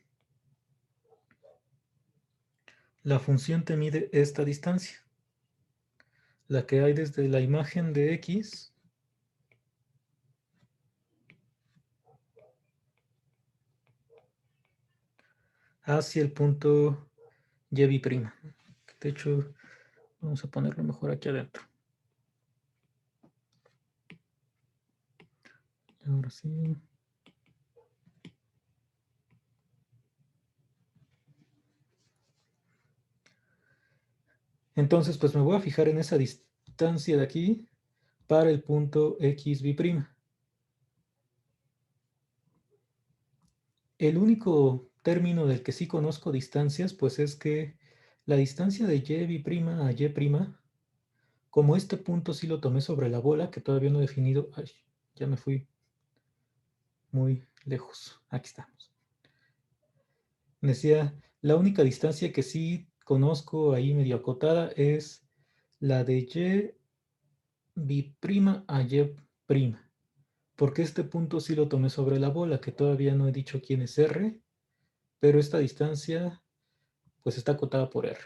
la función te mide esta distancia, la que hay desde la imagen de x hacia el punto y'. De hecho, vamos a ponerlo mejor aquí adentro. Ahora sí. Entonces, pues me voy a fijar en esa distancia de aquí para el punto x B'. El único término del que sí conozco distancias, pues es que la distancia de y B' a y', como este punto sí lo tomé sobre la bola, que todavía no he definido, ay, ya me fui muy lejos, aquí estamos. Decía, la única distancia que sí conozco ahí medio acotada es la de y B' a y', porque este punto sí lo tomé sobre la bola, que todavía no he dicho quién es R, pero esta distancia pues está acotada por R.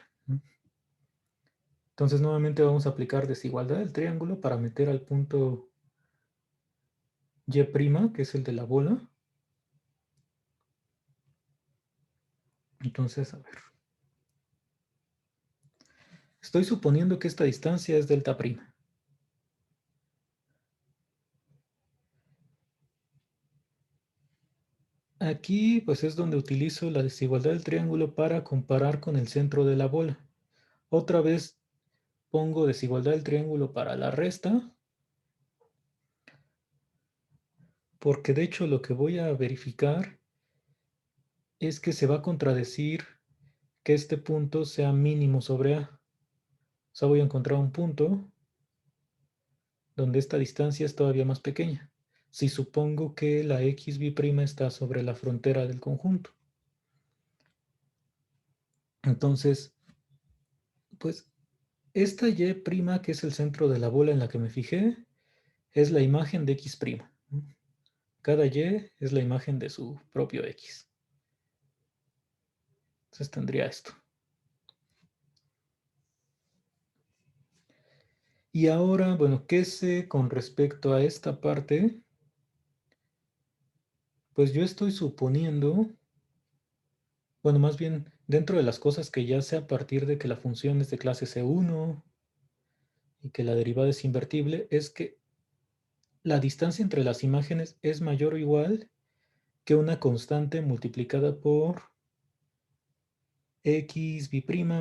Entonces nuevamente vamos a aplicar desigualdad del triángulo para meter al punto y', que es el de la bola. Entonces, a ver. Estoy suponiendo que esta distancia es delta prima. Aquí pues es donde utilizo la desigualdad del triángulo para comparar con el centro de la bola. Otra vez pongo desigualdad del triángulo para la resta, porque de hecho lo que voy a verificar es que se va a contradecir que este punto sea mínimo sobre A. O sea, voy a encontrar un punto donde esta distancia es todavía más pequeña. Si supongo que la x' está sobre la frontera del conjunto. Entonces, pues esta y' que es el centro de la bola en la que me fijé, es la imagen de x'. Cada y es la imagen de su propio x. Entonces tendría esto. Y ahora, bueno, ¿qué sé con respecto a esta parte? Pues yo estoy suponiendo, bueno, más bien dentro de las cosas que ya sé a partir de que la función es de clase C1 y que la derivada es invertible, es que la distancia entre las imágenes es mayor o igual que una constante multiplicada por x'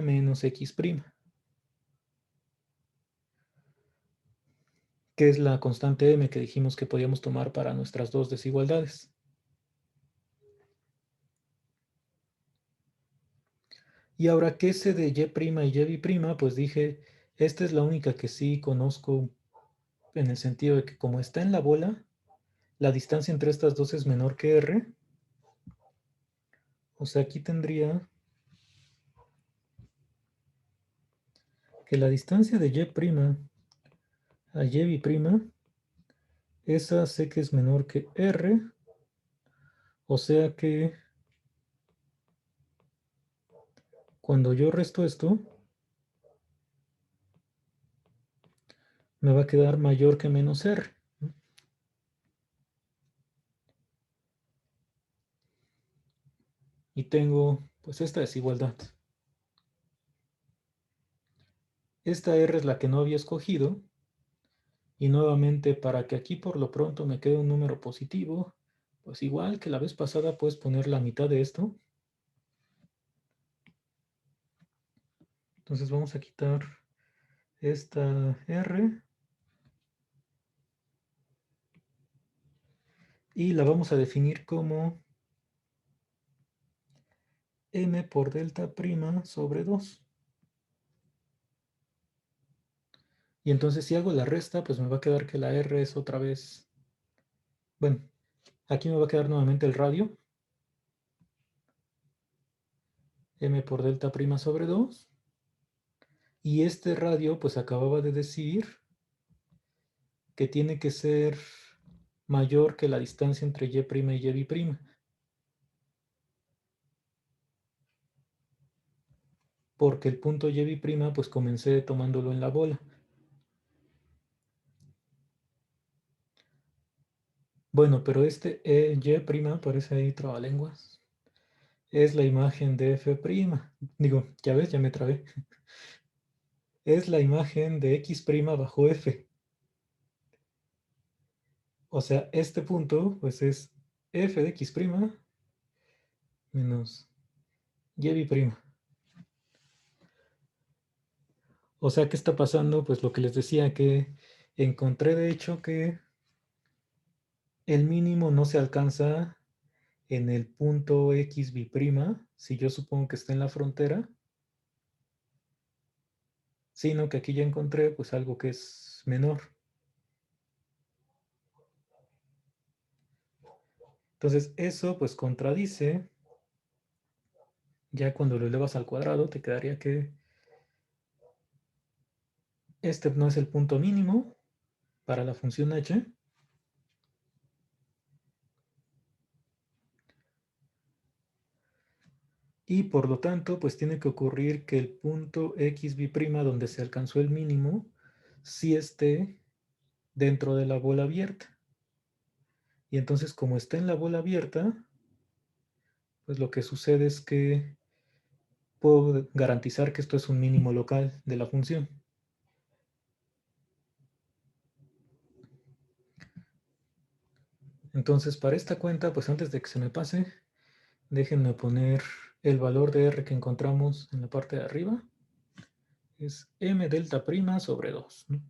menos x', que es la constante m que dijimos que podíamos tomar para nuestras dos desigualdades. Y ahora, ¿qué sé de y' y y'? Pues dije, esta es la única que sí conozco en el sentido de que como está en la bola, la distancia entre estas dos es menor que r. O sea, aquí tendría que la distancia de y' a y', esa sé que es menor que r. O sea que cuando yo resto esto, me va a quedar mayor que menos r. Y tengo pues esta desigualdad. Esta r es la que no había escogido. Y nuevamente, para que aquí por lo pronto me quede un número positivo, pues igual que la vez pasada puedes poner la mitad de esto. Entonces vamos a quitar esta r y la vamos a definir como m por delta prima sobre 2. Y entonces si hago la resta, pues me va a quedar que la r es otra vez, bueno, aquí me va a quedar nuevamente el radio, m por delta prima sobre 2. Y este radio, pues acababa de decir que tiene que ser mayor que la distancia entre y' y y'. Porque el punto y', pues comencé tomándolo en la bola. Bueno, pero este y', parece ahí trabalenguas, es la imagen de f'. Digo, ya ves, ya me trabé. Es la imagen de x' bajo f. O sea, este punto, pues es f de x' menos y'. O sea, ¿qué está pasando? Pues lo que les decía, que encontré de hecho que el mínimo no se alcanza en el punto x', si yo supongo que está en la frontera, sino que aquí ya encontré pues algo que es menor. Entonces eso pues contradice, ya cuando lo elevas al cuadrado te quedaría que este no es el punto mínimo para la función h. Y por lo tanto, pues tiene que ocurrir que el punto x', donde se alcanzó el mínimo, sí esté dentro de la bola abierta. Y entonces, como está en la bola abierta, pues lo que sucede es que puedo garantizar que esto es un mínimo local de la función. Entonces, para esta cuenta, pues antes de que se me pase, déjenme poner el valor de r que encontramos en la parte de arriba. Es m delta prima sobre 2, ¿no?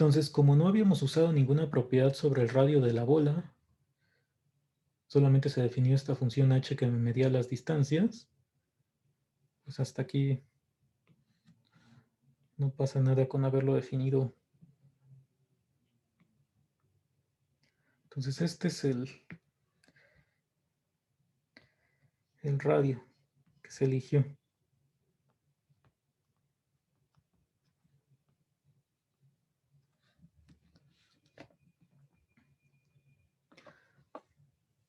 Entonces, como no habíamos usado ninguna propiedad sobre el radio de la bola, solamente se definió esta función h que me medía las distancias, pues hasta aquí no pasa nada con haberlo definido. Entonces este es el radio que se eligió.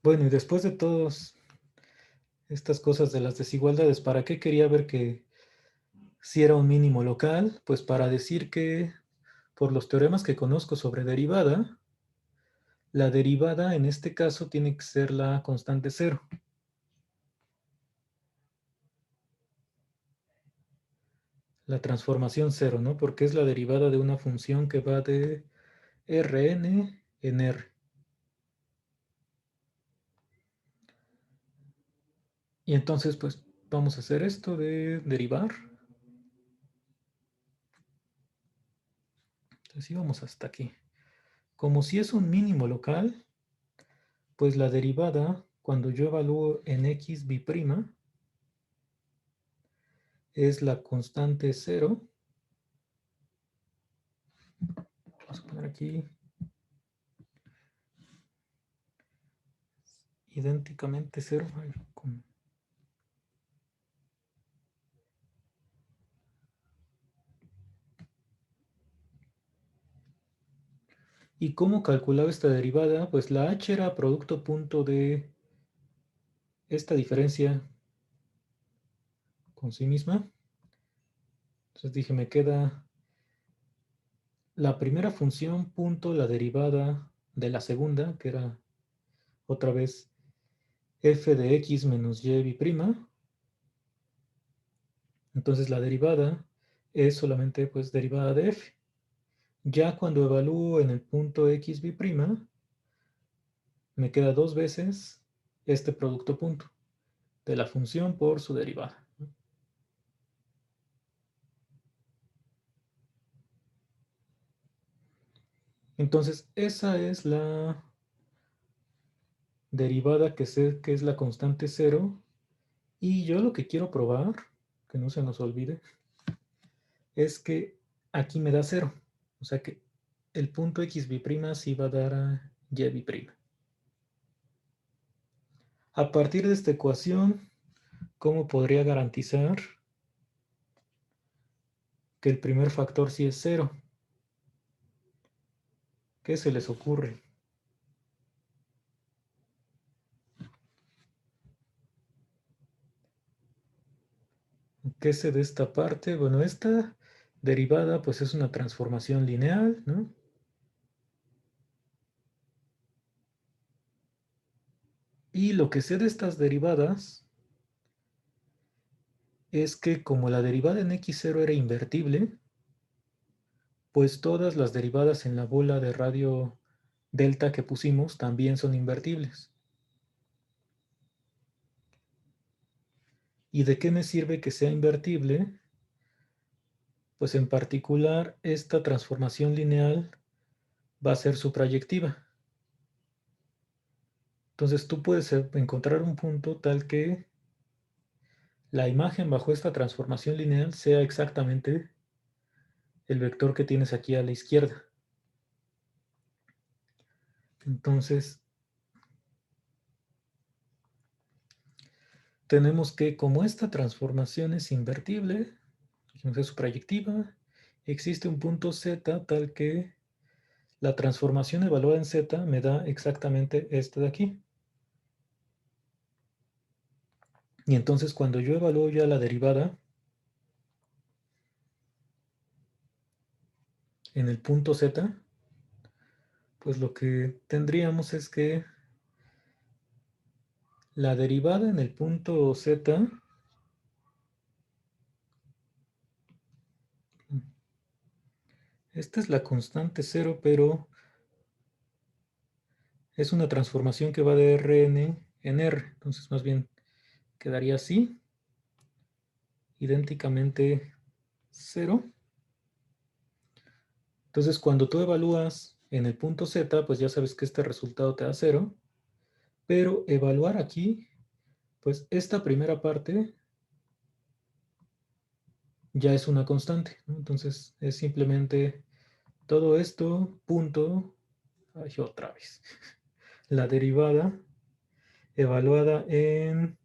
Bueno, y después de todas estas cosas de las desigualdades, ¿para qué quería ver que si era un mínimo local? Pues para decir que por los teoremas que conozco sobre derivada, la derivada en este caso tiene que ser la constante cero. La transformación cero, ¿no? Porque es la derivada de una función que va de Rn en R. Y entonces, pues, vamos a hacer esto de derivar. Entonces, íbamos hasta aquí. Como si es un mínimo local, pues la derivada, cuando yo evalúo en x b', es la constante cero. Vamos a poner aquí idénticamente cero. ¿Y cómo calculaba esta derivada? Pues la h era producto punto de esta diferencia con sí misma. Entonces dije, me queda la primera función punto la derivada de la segunda, que era otra vez f de x menos y b'. Entonces la derivada es solamente pues derivada de f. Ya cuando evalúo en el punto x b', me queda dos veces este producto punto de la función por su derivada. Entonces esa es la derivada que sé que es la constante cero. Y yo lo que quiero probar, que no se nos olvide, es que aquí me da cero. O sea que el punto x b' sí va a dar a y b'. A partir de esta ecuación, ¿cómo podría garantizar que el primer factor sí es cero? ¿Qué se les ocurre? ¿Qué sé de esta parte? Bueno, esta derivada pues es una transformación lineal, ¿no? Y lo que sé de estas derivadas es que como la derivada en x0 era invertible, pues todas las derivadas en la bola de radio delta que pusimos también son invertibles. ¿Y de qué me sirve que sea invertible? Pues en particular esta transformación lineal va a ser suprayectiva. Entonces tú puedes encontrar un punto tal que la imagen bajo esta transformación lineal sea exactamente el vector que tienes aquí a la izquierda. Entonces tenemos que, como esta transformación es invertible, es suprayectiva, existe un punto z tal que la transformación evaluada en z me da exactamente este de aquí. Y entonces cuando yo evalúo ya la derivada en el punto z, pues lo que tendríamos es que la derivada en el punto z, esta es la constante cero, pero es una transformación que va de Rn en R. Entonces más bien quedaría así, idénticamente cero. Entonces, cuando tú evalúas en el punto Z, pues ya sabes que este resultado te da 0, pero evaluar aquí, pues esta primera parte ya es una constante, ¿no? Entonces, es simplemente todo esto, punto, ay, otra vez, la derivada evaluada en,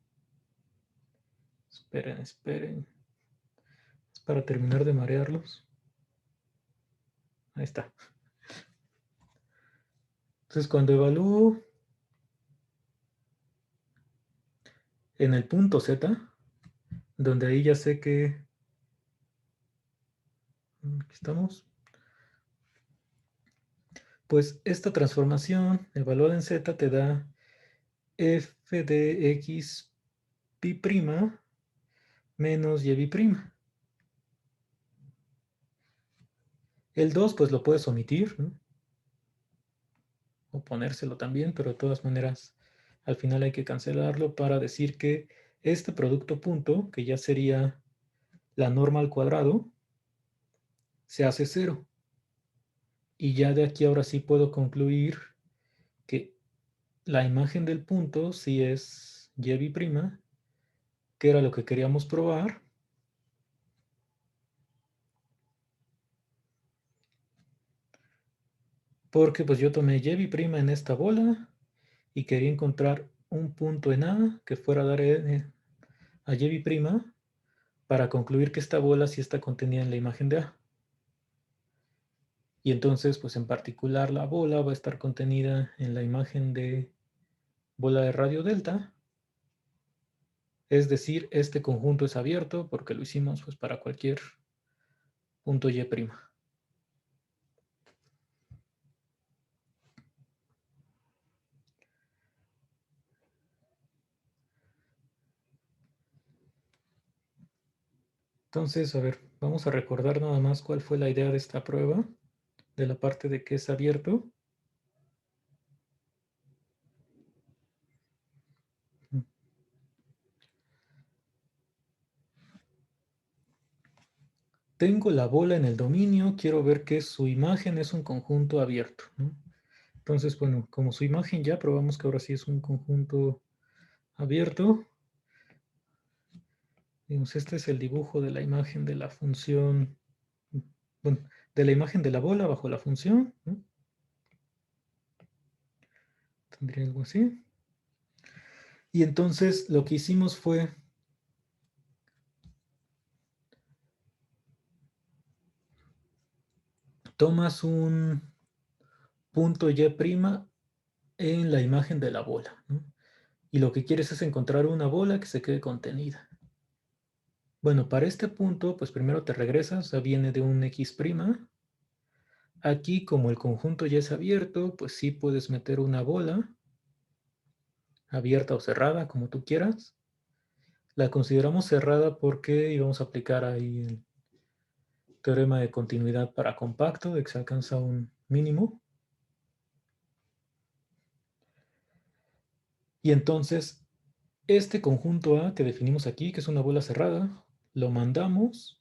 esperen, es para terminar de marearlos. Ahí está. Entonces, cuando evalúo en el punto Z, donde ahí ya sé que, aquí estamos, pues esta transformación evaluada en Z te da f de x pi' menos y pi'. El 2 pues lo puedes omitir, ¿no? O ponérselo también, pero de todas maneras al final hay que cancelarlo para decir que este producto punto, que ya sería la norma al cuadrado, se hace 0. Y ya de aquí ahora sí puedo concluir que la imagen del punto sí es y pi', que era lo que queríamos probar. Porque pues yo tomé y pi' en esta bola y quería encontrar un punto en A que fuera a dar a y pi' para concluir que esta bola sí está contenida en la imagen de A. Y entonces, pues en particular la bola va a estar contenida en la imagen de bola de radio delta. Es decir, este conjunto es abierto porque lo hicimos pues para cualquier punto y'. Entonces, a ver, vamos a recordar nada más cuál fue la idea de esta prueba, de la parte de que es abierto. Tengo la bola en el dominio, quiero ver que su imagen es un conjunto abierto, ¿no? Entonces, bueno, como su imagen ya probamos que ahora sí es un conjunto abierto. Digamos, este es el dibujo de la imagen de la función, bueno, de la imagen de la bola bajo la función, ¿no? Tendría algo así. Y entonces lo que hicimos fue tomas un punto y' en la imagen de la bola, ¿no? Y lo que quieres es encontrar una bola que se quede contenida. Bueno, para este punto, pues primero te regresas, o sea, viene de un x'. Aquí, como el conjunto ya es abierto, pues sí puedes meter una bola, abierta o cerrada, como tú quieras. La consideramos cerrada porque íbamos a aplicar ahí el teorema de continuidad para compacto, de que se alcanza un mínimo. Y entonces, este conjunto A que definimos aquí, que es una bola cerrada, lo mandamos.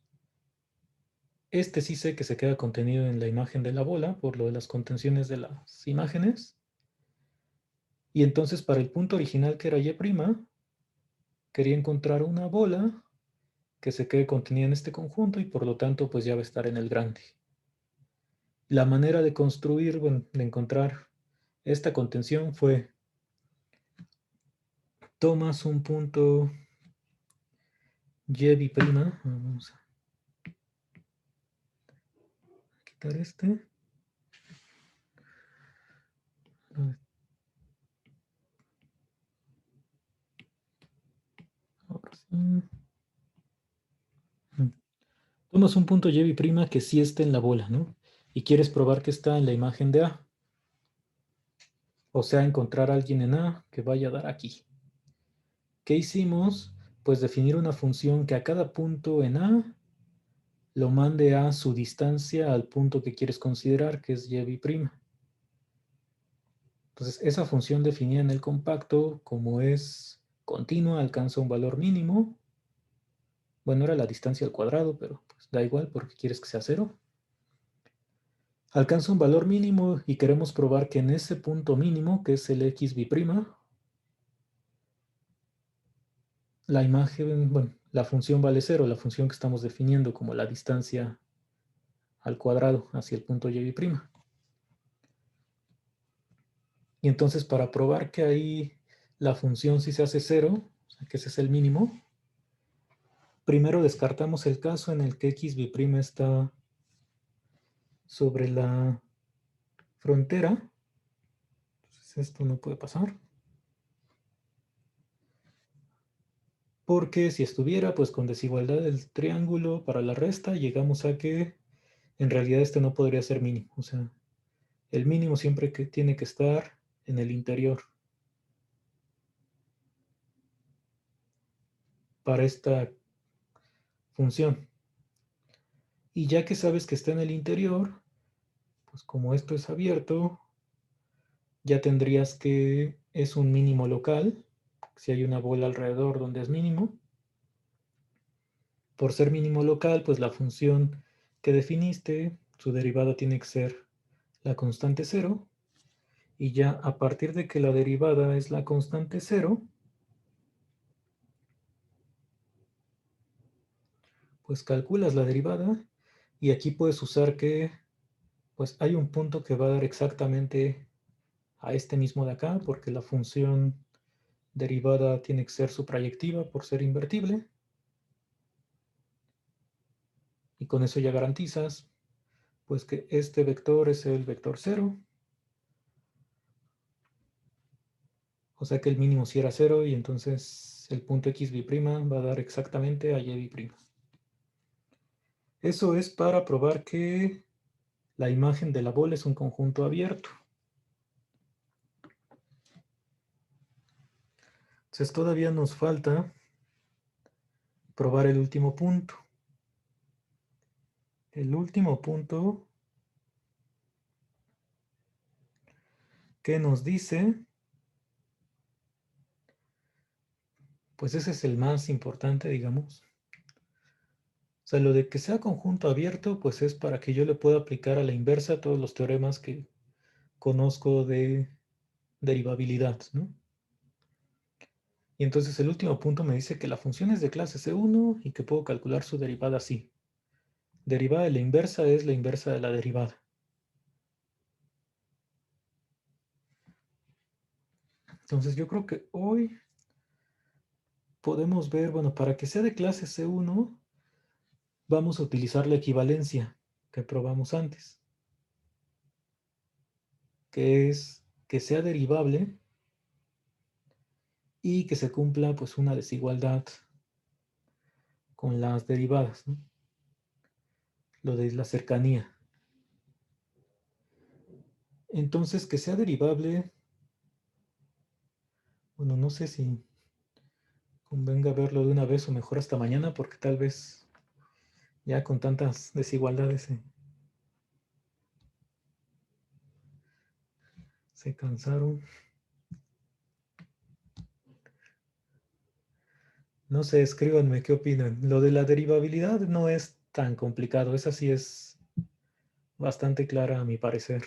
Este sí sé que se queda contenido en la imagen de la bola por lo de las contenciones de las imágenes. Y entonces para el punto original que era y', quería encontrar una bola que se quede contenida en este conjunto y por lo tanto pues ya va a estar en el grande. La manera de construir, bueno, de encontrar esta contención fue tomas un punto y', vamos a quitar este. Ahora sí. Tomas un punto y' que sí está en la bola, ¿no? Y quieres probar que está en la imagen de A. O sea, encontrar a alguien en A que vaya a dar aquí. ¿Qué hicimos? Pues definir una función que a cada punto en A lo mande a su distancia al punto que quieres considerar, que es y'. Entonces, esa función definida en el compacto, como es continua, alcanza un valor mínimo. Bueno, era la distancia al cuadrado, pero pues da igual porque quieres que sea 0. alcanza un valor mínimo y queremos probar que en ese punto mínimo, que es el x bi'prima, la imagen, bueno, la función vale 0, la función que estamos definiendo como la distancia al cuadrado hacia el punto y bi'prima. Y entonces para probar que ahí la función sí se hace 0, o sea, que ese es el mínimo, primero descartamos el caso en el que x bi'prima está sobre la frontera. Entonces esto no puede pasar. Porque si estuviera pues con desigualdad del triángulo para la resta, llegamos a que en realidad este no podría ser mínimo. O sea, el mínimo siempre que tiene que estar en el interior para esta función. Y ya que sabes que está en el interior, pues como esto es abierto, ya tendrías que es un mínimo local. Si hay una bola alrededor donde es mínimo. Por ser mínimo local, pues la función que definiste, su derivada tiene que ser la constante 0. Y ya a partir de que la derivada es la constante 0, pues calculas la derivada y aquí puedes usar que pues hay un punto que va a dar exactamente a este mismo de acá, porque la función derivada tiene que ser su proyectiva por ser invertible. Y con eso ya garantizas pues que este vector es el vector 0. O sea que el mínimo sí era 0 y entonces el punto x bi'prima va a dar exactamente a y bi'prima. Eso es para probar que la imagen de la bola es un conjunto abierto. Entonces todavía nos falta probar el último punto. El último punto que nos dice, pues ese es el más importante, digamos. O sea, lo de que sea conjunto abierto, pues es para que yo le pueda aplicar a la inversa todos los teoremas que conozco de derivabilidad, ¿no? Y entonces el último punto me dice que la función es de clase C1 y que puedo calcular su derivada así. Derivada de la inversa es la inversa de la derivada. Entonces yo creo que hoy podemos ver, bueno, para que sea de clase C1, vamos a utilizar la equivalencia que probamos antes, que es que sea derivable y que se cumpla pues una desigualdad con las derivadas, ¿no? Lo de la cercanía. Entonces, que sea derivable, bueno, no sé si convenga verlo de una vez o mejor hasta mañana, porque tal vez ya con tantas desigualdades se cansaron. No sé, escríbanme qué opinan. Lo de la derivabilidad no es tan complicado, esa sí es bastante clara a mi parecer.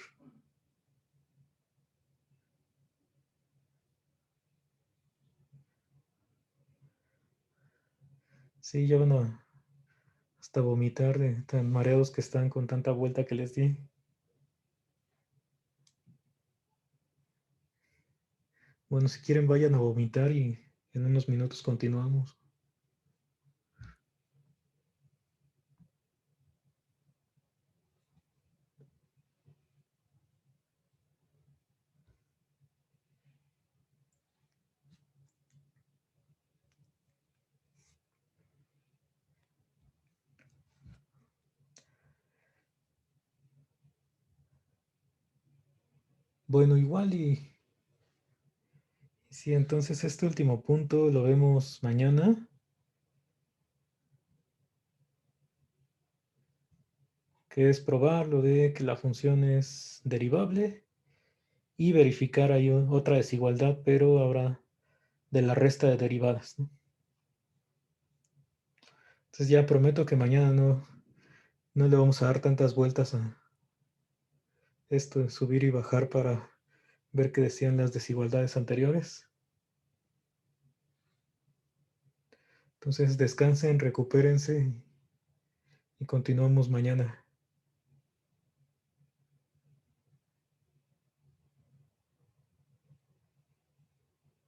Sí, ya van a hasta vomitar de tan mareados que están con tanta vuelta que les di. Bueno, si quieren vayan a vomitar y en unos minutos continuamos. Bueno, igual y sí, entonces este último punto lo vemos mañana, que es probar lo de que la función es derivable y verificar ahí otra desigualdad, pero ahora de la resta de derivadas, ¿no? Entonces ya prometo que mañana no le vamos a dar tantas vueltas esto de subir y bajar para ver qué decían las desigualdades anteriores. Entonces descansen, recupérense y continuamos mañana.